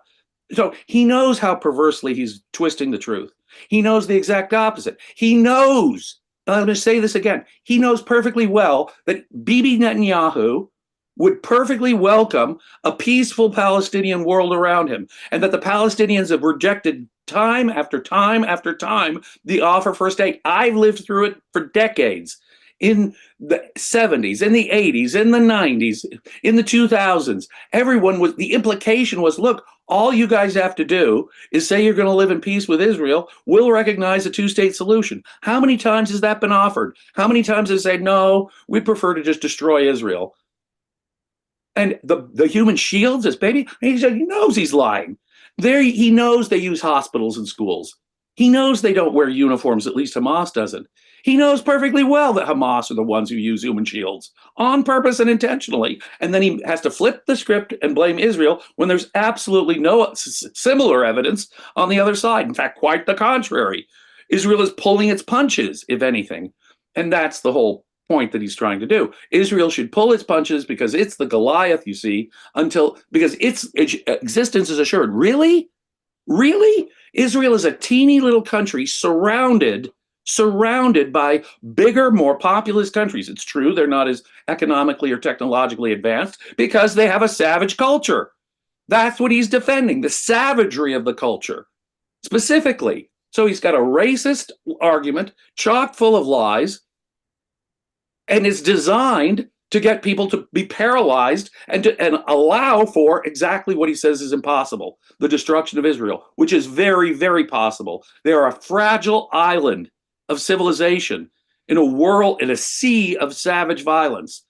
So he knows how perversely he's twisting the truth. He knows the exact opposite. He knows, I'm going to say this again, he knows perfectly well that Bibi Netanyahu would perfectly welcome a peaceful Palestinian world around him, and that the Palestinians have rejected time after time after time the offer for a state. I've lived through it for decades. In the 70s, in the 80s, in the 90s, in the 2000s, the implication was, look, all you guys have to do is say you're going to live in peace with Israel. We'll recognize a two-state solution. How many times has that been offered? How many times has it said, no, we prefer to just destroy Israel? And the human shields his baby, he knows he's lying. He knows they use hospitals and schools. He knows they don't wear uniforms, at least Hamas doesn't. He knows perfectly well that Hamas are the ones who use human shields on purpose and intentionally. And then he has to flip the script and blame Israel when there's absolutely no similar evidence on the other side. In fact, quite the contrary. Israel is pulling its punches, if anything. And that's the whole point that he's trying to do. Israel should pull its punches because it's the Goliath, you see, because its existence is assured. Really? Really? Israel is a teeny little country surrounded by bigger, more populous countries. It's true they're not as economically or technologically advanced because they have a savage culture. That's what he's defending, the savagery of the culture, specifically. So he's got a racist argument chock full of lies, and it's designed to get people to be paralyzed and allow for exactly what he says is impossible, the destruction of Israel, which is very, very possible. They are a fragile island of civilization in a world, in a sea of savage violence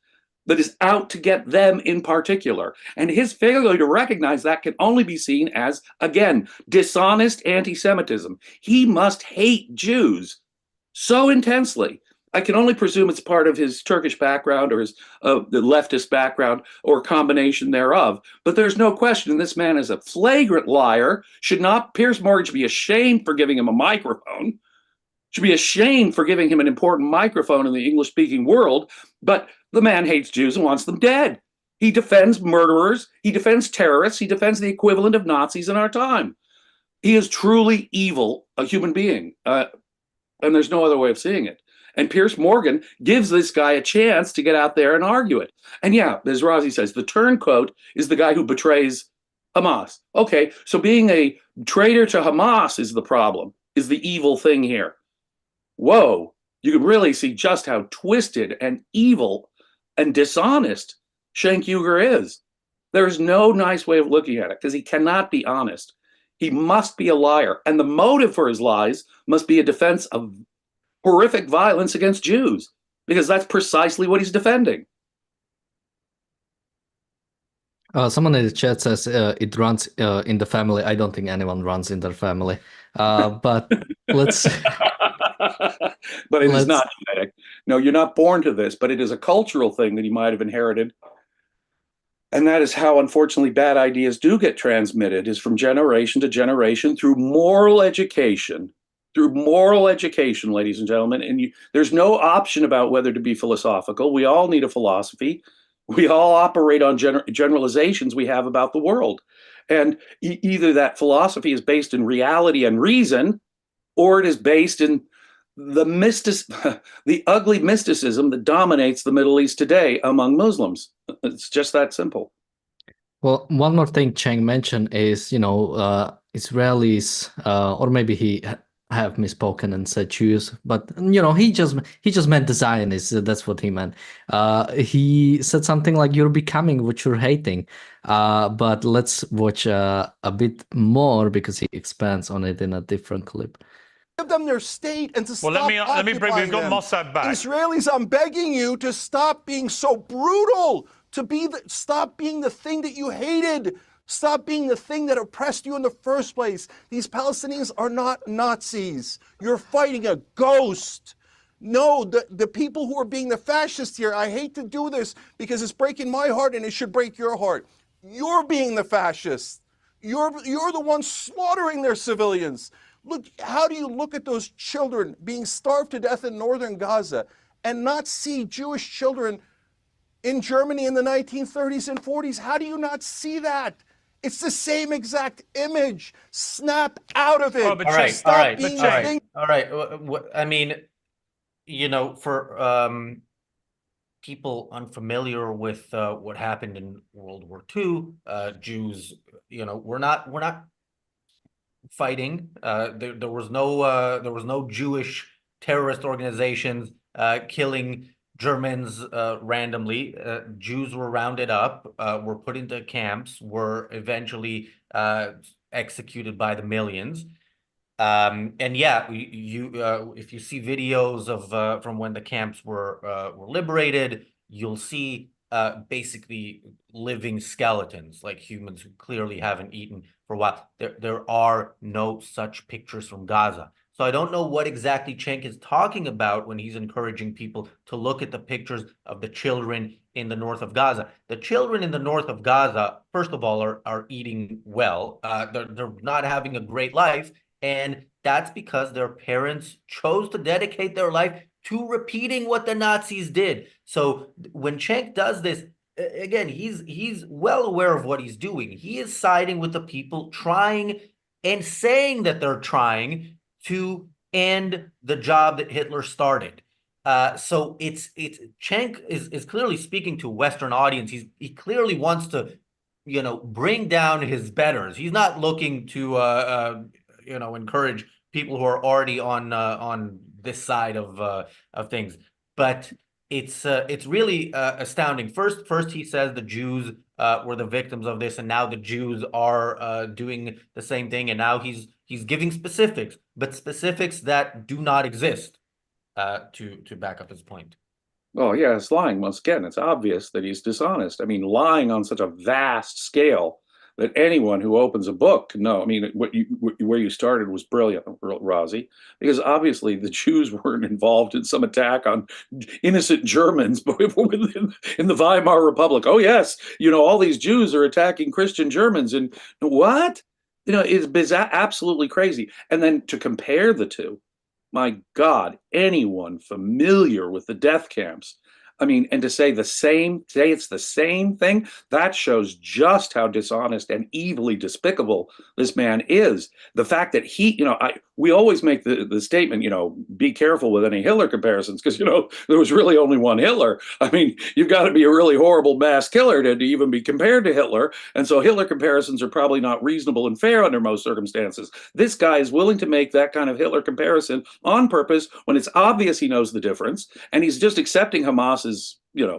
that is out to get them in particular. And his failure to recognize that can only be seen as, again, dishonest anti-Semitism. He must hate Jews so intensely. I can only presume it's part of his Turkish background or his the leftist background or combination thereof. But there's no question this man is a flagrant liar. Piers Morgan should be ashamed for giving him a microphone. Should be ashamed for giving him an important microphone in the English-speaking world. But the man hates Jews and wants them dead. He defends murderers. He defends terrorists. He defends the equivalent of Nazis in our time. He is truly evil, a human being. And there's no other way of seeing it. And Piers Morgan gives this guy a chance to get out there and argue it. And yeah, as Razi says, the turncoat is the guy who betrays Hamas. Okay, so being a traitor to Hamas is the problem, is the evil thing here. Whoa, you can really see just how twisted and evil and dishonest Cenk Uygur is. There's no nice way of looking at it because he cannot be honest. He must be a liar. And the motive for his lies must be a defense of horrific violence against Jews, because that's precisely what he's defending. Someone in the chat says it runs in the family. I don't think anyone runs in their family. But let's But it is let's not genetic. No, you're not born to this, but it is a cultural thing that you might have inherited. And that is how, unfortunately, bad ideas do get transmitted, is from generation to generation through moral education. Through moral education, ladies and gentlemen. And there's no option about whether to be philosophical. We all need a philosophy. We all operate on generalizations we have about the world. And either that philosophy is based in reality and reason, or it is based in the ugly mysticism that dominates the Middle East today among Muslims. It's just that simple. Well, one more thing Cenk mentioned is, Israelis, or maybe he have misspoken and said Jews, but he just meant the Zionists. That's what he meant. He said something like, "You're becoming what you're hating." But let's watch a bit more because he expands on it in a different clip. Give them their state and to stop let me bring. We've got occupying them. Mossad back. Israelis, I'm begging you to stop being so brutal. Stop being the thing that you hated. Stop being the thing that oppressed you in the first place. These Palestinians are not Nazis. You're fighting a ghost. No, the people who are being the fascists here, I hate to do this because it's breaking my heart and it should break your heart. You're being the fascists. You're the ones slaughtering their civilians. Look, how do you look at those children being starved to death in northern Gaza and not see Jewish children in Germany in the 1930s and 40s? How do you not see that? It's the same exact image. Snap out of it. Oh, but Stop being the thing. All right. I mean, for people unfamiliar with what happened in World War II, Jews, we're not fighting. There was no Jewish terrorist organizations killing Germans randomly. Jews were rounded up, were put into camps, were eventually executed by the millions. And yeah, if you see videos of from when the camps were liberated, you'll see basically living skeletons, like humans who clearly haven't eaten for a while. There are no such pictures from Gaza. So I don't know what exactly Cenk is talking about when he's encouraging people to look at the pictures of the children in the north of Gaza. The children in the north of Gaza, first of all, are eating well. They're not having a great life. And that's because their parents chose to dedicate their life to repeating what the Nazis did. So when Cenk does this, again, he's well aware of what he's doing. He is siding with the people trying and saying that they're trying to end the job that Hitler started. So it's Cenk is clearly speaking to a Western audience. He clearly wants to, bring down his betters. He's not looking to encourage people who are already on this side of things. But it's really astounding. First he says the Jews were the victims of this, and now the Jews are doing the same thing, and now he's giving specifics, but specifics that do not exist to back up his point. Oh, yeah, it's lying. Once again, it's obvious that he's dishonest. I mean, lying on such a vast scale that anyone who opens a book can know. I mean, where you started was brilliant, Razi, because obviously the Jews weren't involved in some attack on innocent Germans in the Weimar Republic. Oh, yes, all these Jews are attacking Christian Germans. And what? It's absolutely crazy. And then to compare the two, my God, anyone familiar with the death camps, I mean, and to say it's the same thing, that shows just how dishonest and evilly despicable this man is. The fact that we always make the statement, be careful with any Hitler comparisons, because, there was really only one Hitler. I mean, you've got to be a really horrible mass killer to even be compared to Hitler. And so Hitler comparisons are probably not reasonable and fair under most circumstances. This guy is willing to make that kind of Hitler comparison on purpose when it's obvious he knows the difference, and he's just accepting Hamas's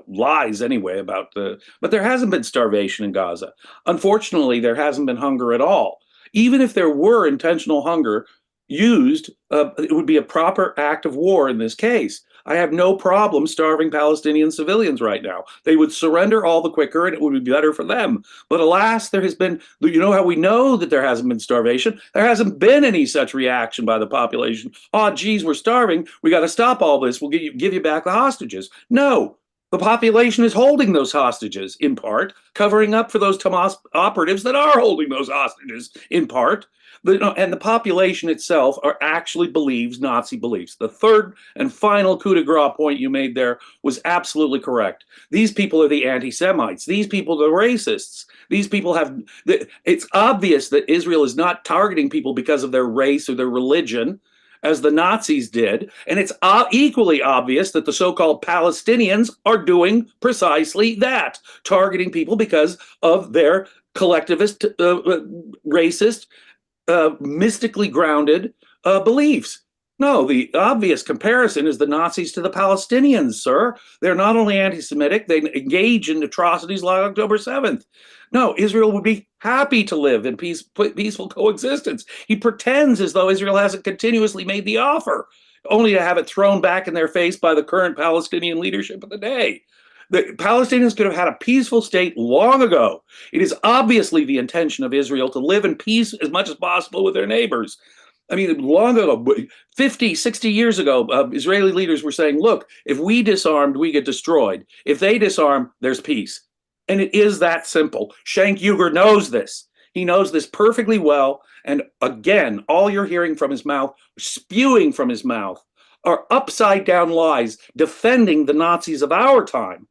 lies anyway but there hasn't been starvation in Gaza. Unfortunately, there hasn't been hunger at all. Even if there were intentional hunger used, it would be a proper act of war in this case. I have no problem starving Palestinian civilians right now. They would surrender all the quicker and it would be better for them. But alas, there has been, you know how we know that there hasn't been starvation? There hasn't been any such reaction by the population. Oh, geez, we're starving. We got to stop all this. We'll give you back the hostages. No. The population is holding those hostages in part, covering up for those Hamas operatives that are holding those hostages in part. And the population itself actually believes Nazi beliefs. The third and final coup de grace point you made there was absolutely correct. These people are the anti-Semites. These people are the racists. These people have, it's obvious that Israel is not targeting people because of their race or their religion, as the Nazis did. And it's equally obvious that the so-called Palestinians are doing precisely that, targeting people because of their collectivist, racist, mystically grounded beliefs. No, the obvious comparison is the Nazis to the Palestinians, sir. They're not only anti-Semitic, they engage in atrocities like October 7th. No, Israel would be happy to live in peaceful coexistence. He pretends as though Israel hasn't continuously made the offer, only to have it thrown back in their face by the current Palestinian leadership of the day. The Palestinians could have had a peaceful state long ago. It is obviously the intention of Israel to live in peace as much as possible with their neighbors. I mean, long ago, 50, 60 years ago, Israeli leaders were saying, look, if we disarmed, we get destroyed. If they disarm, there's peace. And it is that simple. Cenk Uygur knows this. He knows this perfectly well. And again, all you're hearing from his mouth, spewing from his mouth, are upside down lies defending the Nazis of our time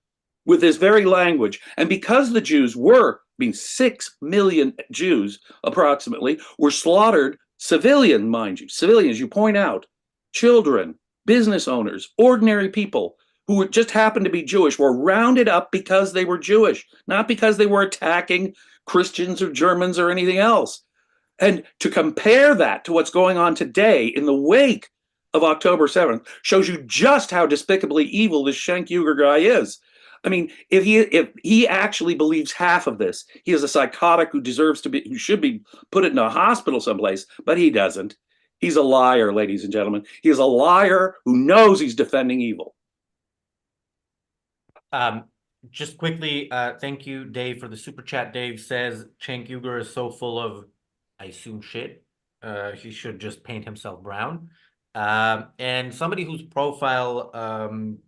with this very language. And because the Jews were, 6 million Jews approximately, were slaughtered, civilian, mind you, civilians, you point out, children, business owners, ordinary people who just happened to be Jewish were rounded up because they were Jewish, not because they were attacking Christians or Germans or anything else. And to compare that to what's going on today in the wake of October 7th shows you just how despicably evil this Cenk Uygur guy is. I mean, if he actually believes half of this, he is a psychotic who should be put in a hospital someplace, but he doesn't. He's a liar, ladies and gentlemen. He is a liar who knows he's defending evil. Just quickly, thank you, Dave, for the super chat. Dave says Cenk Uygur is so full of, I assume, shit. He should just paint himself brown. And somebody whose profile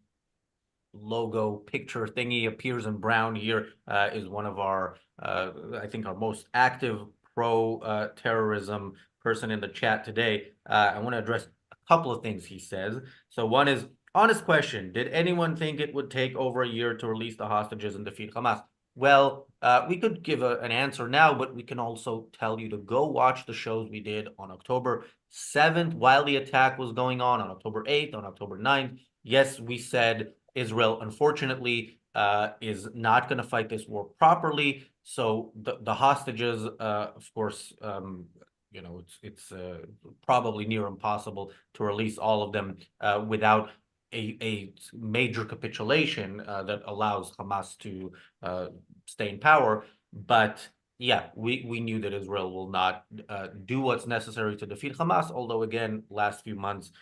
logo picture thingy appears in brown here is one of our, I think, our most active pro-terrorism person in the chat today. I want to address a couple of things he says. So one is, honest question, did anyone think it would take over a year to release the hostages and defeat Hamas? Well, we could give an answer now, but we can also tell you to go watch the shows we did on October 7th while the attack was going on October 8th, on October 9th. Yes, we said Israel, unfortunately, is not going to fight this war properly. So the hostages, of course, you know, it's probably near impossible to release all of them without a major capitulation that allows Hamas to stay in power. But yeah, we knew that Israel will not do what's necessary to defeat Hamas, although again, last few months,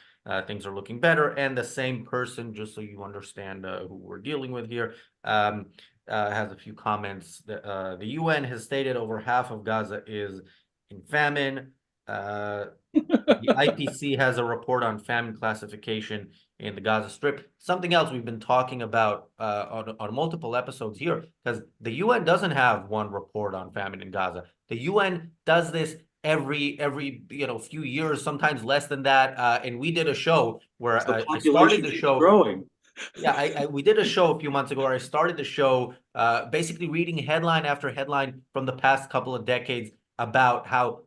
things are looking better. And the same person, just so you understand who we're dealing with here, has a few comments. The UN has stated over half of Gaza is in famine. The IPC has a report on famine classification in the Gaza Strip. Something else we've been talking about on multiple episodes here, because the UN doesn't have one report on famine in Gaza. The UN does this every few years, sometimes less than that. And we did a show where I started the show growing. Yeah, we did a show a few months ago where I started the show basically reading headline after headline from the past couple of decades about how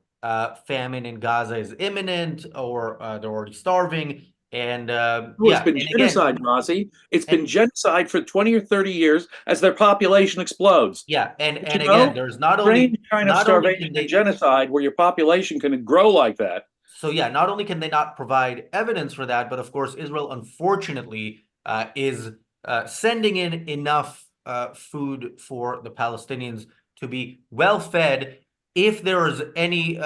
famine in Gaza is imminent, or they're already starving. And it's been genocide, Rossi. It's been genocide for 20 or 30 years as their population explodes. Yeah, and again, there's not only kind of starvation and genocide where your population can grow like that. So yeah, not only can they not provide evidence for that, but of course, Israel, unfortunately, is sending in enough food for the Palestinians to be well fed. If there is any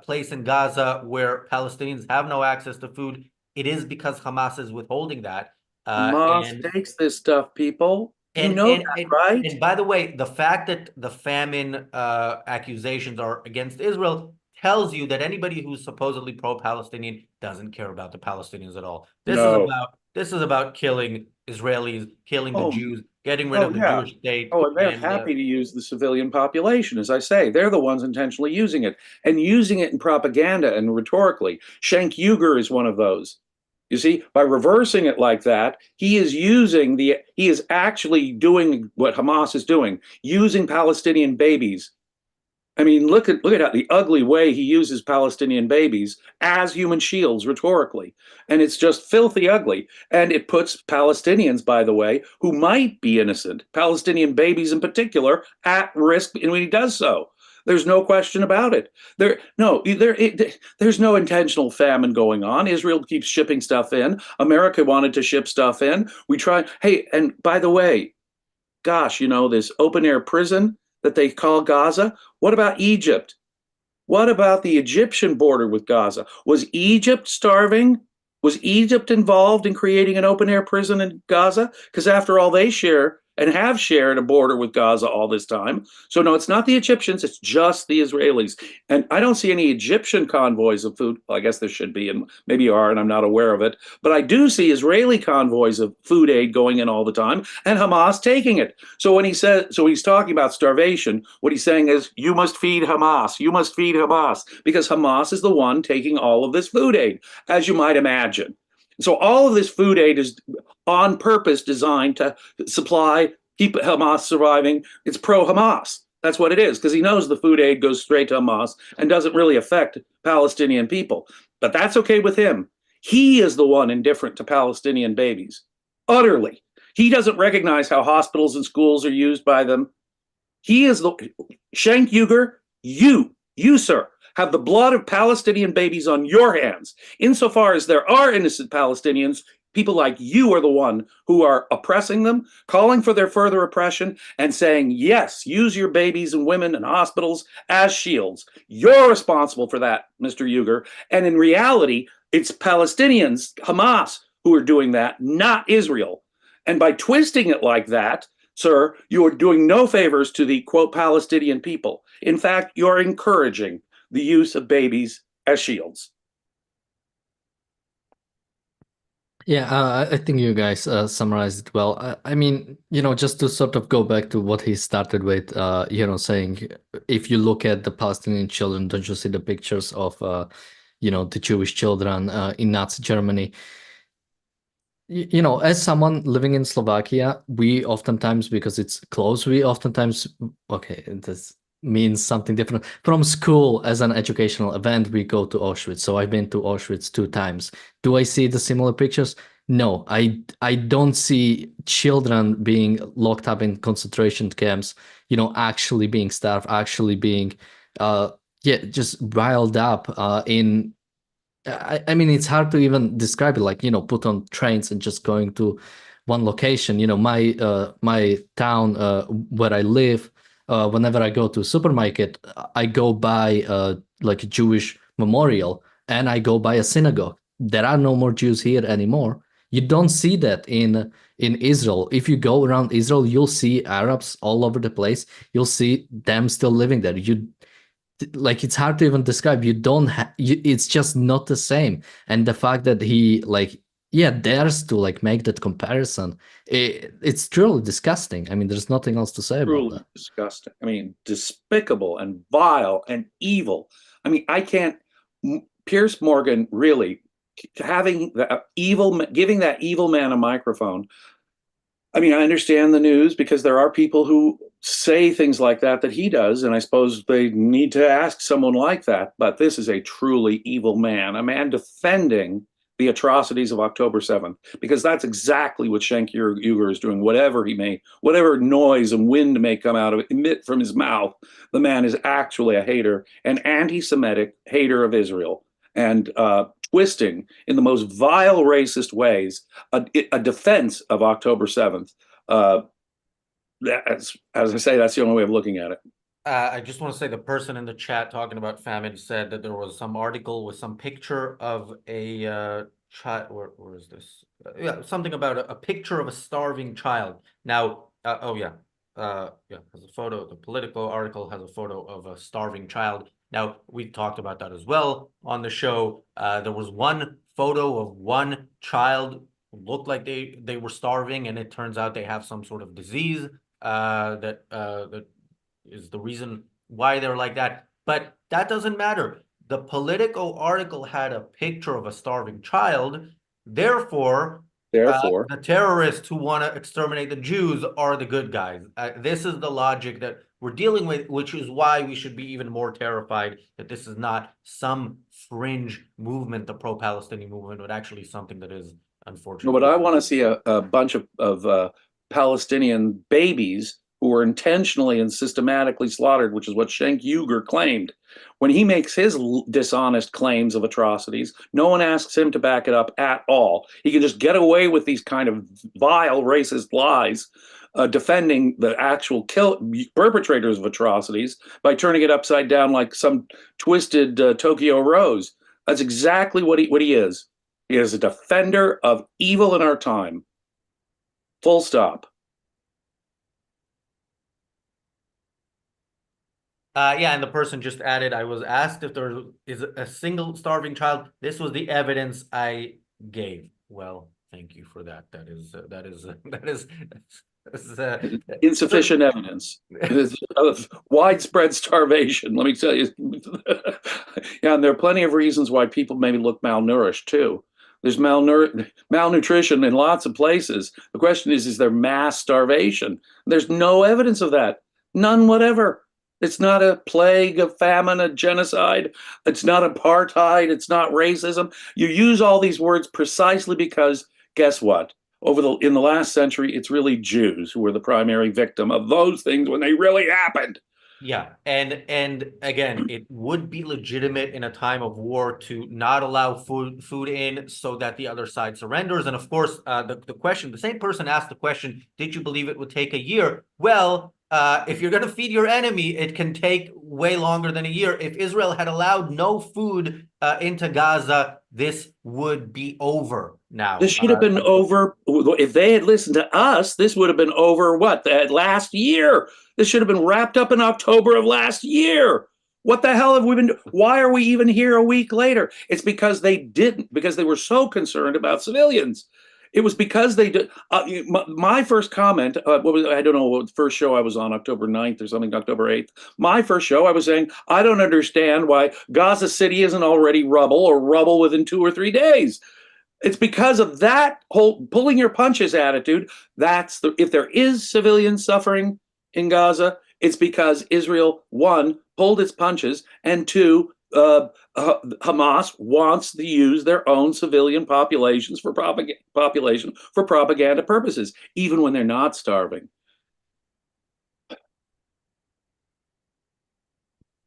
place in Gaza where Palestinians have no access to food, it is because Hamas is withholding that. Hamas And takes this stuff, people. You and know and that, and, right? and by the way, the fact that the famine accusations are against Israel tells you that anybody who's supposedly pro-Palestinian doesn't care about the Palestinians at all. No. This is about killing Israelis, killing the Oh, Jews, getting rid oh of the yeah. Jewish state, Oh, and they're and happy to use the civilian population, as I say. They're the ones intentionally using it and using it in propaganda and rhetorically. Cenk Uygur is one of those. You see, by reversing it like that, he is actually doing what Hamas is doing, using Palestinian babies. I mean, look at the ugly way he uses Palestinian babies as human shields rhetorically. And it's just filthy ugly. And it puts Palestinians, by the way, who might be innocent, Palestinian babies in particular, at risk when he does so. There's no question about it. There's no intentional famine going on. Israel keeps shipping stuff in. America wanted to ship stuff in. We try. Hey, and by the way, gosh, this open air prison that they call Gaza. What about Egypt? What about the Egyptian border with Gaza? Was Egypt starving? Was Egypt involved in creating an open air prison in Gaza? Because after all, they share and have shared a border with Gaza all this time. So no, it's not the Egyptians, it's just the Israelis. And I don't see any Egyptian convoys of food. Well, I guess there should be, and maybe are, and I'm not aware of it. But I do see Israeli convoys of food aid going in all the time, and Hamas taking it. So when he's talking about starvation, what he's saying is, you must feed Hamas, you must feed Hamas, because Hamas is the one taking all of this food aid, as you might imagine. So all of this food aid is on purpose designed to keep Hamas surviving. It's pro-Hamas. That's what it is, because he knows the food aid goes straight to Hamas and doesn't really affect Palestinian people. But that's okay with him. He is the one indifferent to Palestinian babies. Utterly. He doesn't recognize how hospitals and schools are used by them. He is the Cenk Uygur, you, sir, have the blood of Palestinian babies on your hands. Insofar as there are innocent Palestinians, people like you are the one who are oppressing them, calling for their further oppression, and saying, yes, use your babies and women and hospitals as shields. You're responsible for that, Mr. Uygur. And in reality, it's Palestinians, Hamas, who are doing that, not Israel. And by twisting it like that, sir, you are doing no favors to the, quote, Palestinian people. In fact, you're encouraging the use of babies as shields. Yeah, I think you guys summarized it well. I mean, just to sort of go back to what he started with, saying if you look at the Palestinian children, don't you see the pictures of, the Jewish children in Nazi Germany? As someone living in Slovakia, we oftentimes, because it's close, okay, this means something different. From school, as an educational event, we go to Auschwitz. So I've been to Auschwitz 2 times. Do I see the similar pictures? No, I don't see children being locked up in concentration camps, actually being starved, actually being, just riled up in. I mean, it's hard to even describe it, like, put on trains and just going to one location. My town where I live, whenever I go to a supermarket, I go by like a Jewish memorial and I go by a synagogue. There are no more Jews here anymore. You don't see that in Israel. If you go around Israel, you'll see Arabs all over the place. You'll see them still living there. Like, it's hard to even describe. It's just not the same. And the fact that he dares to make that comparison, it's truly disgusting. I mean, there's nothing else to say about that. Disgusting. I mean, despicable and vile and evil. I mean, I can't. Piers Morgan really giving that evil man a microphone. I mean, I understand the news because there are people who say things like that he does, and I suppose they need to ask someone like that. But this is a truly evil man, a man defending the atrocities of October 7th, because that's exactly what Cenk Uygur is doing. Whatever noise and wind may emit from his mouth, the man is actually a hater, an anti-Semitic hater of Israel, and twisting in the most vile racist ways a defense of October 7th. As I say, that's the only way of looking at it. I just want to say the person in the chat talking about famine said that there was some article with some picture of a child. Where is this? Yeah, something about a picture of a starving child. Now, oh yeah, yeah, has a photo. The Political article has a photo of a starving child. Now, we talked about that as well on the show. There was one photo of one child who looked like they were starving, and it turns out they have some sort of disease that is the reason why they're like that. But that doesn't matter. The Politico article had a picture of a starving child. Therefore, Therefore, the terrorists who want to exterminate the Jews are the good guys. This is the logic that we're dealing with, which is why we should be even more terrified that this is not some fringe movement, the pro-Palestinian movement, but actually something that is no, unfortunate. but I want to see a bunch of Palestinian babies who were intentionally and systematically slaughtered, which is what Cenk Uygur claimed. When he makes his dishonest claims of atrocities, no one asks him to back it up at all. He can just get away with these kind of vile racist lies, defending the actual perpetrators of atrocities by turning it upside down like some twisted Tokyo Rose. That's exactly what he is. He is a defender of evil in our time. Full stop. Yeah, and the person just added, I was asked if there is a single starving child. This was the evidence I gave. Well, thank you for that. That is Insufficient evidence of widespread starvation. Let me tell you. Yeah, and there are plenty of reasons why people maybe look malnourished too. There's malnutrition in lots of places. The question is there mass starvation? There's no evidence of that. None whatever. It's not a plague, a famine, a genocide. It's not apartheid. It's not racism. You use all these words precisely because, guess what? In the last century, it's really Jews who were the primary victim of those things when they really happened. Yeah, and again, it would be legitimate in a time of war to not allow food in so that the other side surrenders. And of course, the same person asked the question, did you believe it would take a year? Well, if you're going to feed your enemy, it can take way longer than a year. If Israel had allowed no food into Gaza, this would be over now. This should have been over. If they had listened to us, this would have been over, last year? This should have been wrapped up in October of last year. What the hell have we been doing? Why are we even here a week later? It's because they didn't, because they were so concerned about civilians. It was because they did. My first comment, I don't know what the first show I was on, October 9th or something, October 8th. My first show, I was saying, I don't understand why Gaza City isn't already rubble or rubble within 2 or 3 days. It's because of that whole pulling your punches attitude. If there is civilian suffering in Gaza, it's because Israel, one, pulled its punches, and two, Hamas wants to use their own civilian populations for propaganda purposes, even when they're not starving.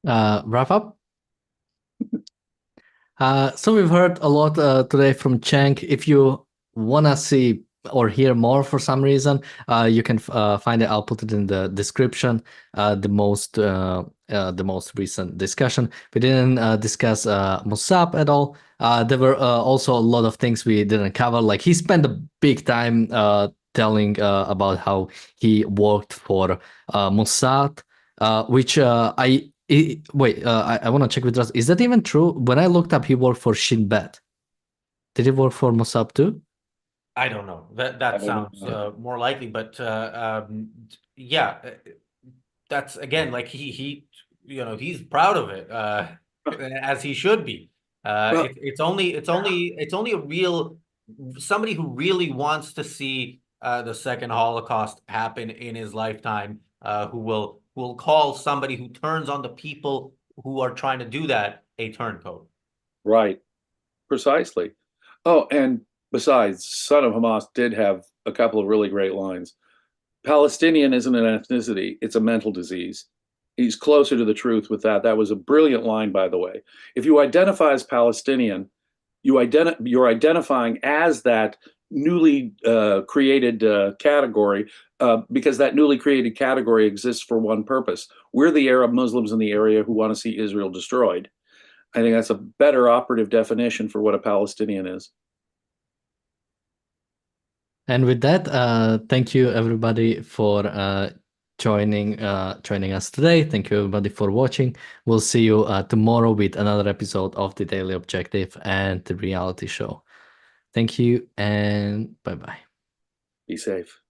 Wrap up. So we've heard a lot today from Cenk. If you want to see or hear more for some reason, you can find it. I'll put it in the description. The most recent discussion. We didn't discuss Mossab at all. There were also a lot of things we didn't cover. Like he spent a big time telling about how he worked for Mossad, which I want to check with us. Is that even true? When I looked up, he worked for Shin Bet. Did he work for Mossad too? I don't know. That sounds more likely, but yeah, that's again like he he's proud of it, as he should be. It's only a real somebody who really wants to see the second Holocaust happen in his lifetime, who will call somebody who turns on the people who are trying to do that a turncoat. Right, precisely. Oh, and besides, Son of Hamas did have a couple of really great lines. Palestinian isn't an ethnicity, it's a mental disease. He's closer to the truth with that. That was a brilliant line, by the way. If you identify as Palestinian, you're identifying as that newly created category, because that newly created category exists for one purpose. We're the Arab Muslims in the area who want to see Israel destroyed. I think that's a better operative definition for what a Palestinian is. And with that, thank you everybody for joining us today. Thank you everybody for watching. We'll see you tomorrow with another episode of the Daily Objective and the reality show. Thank you and bye-bye. Be safe.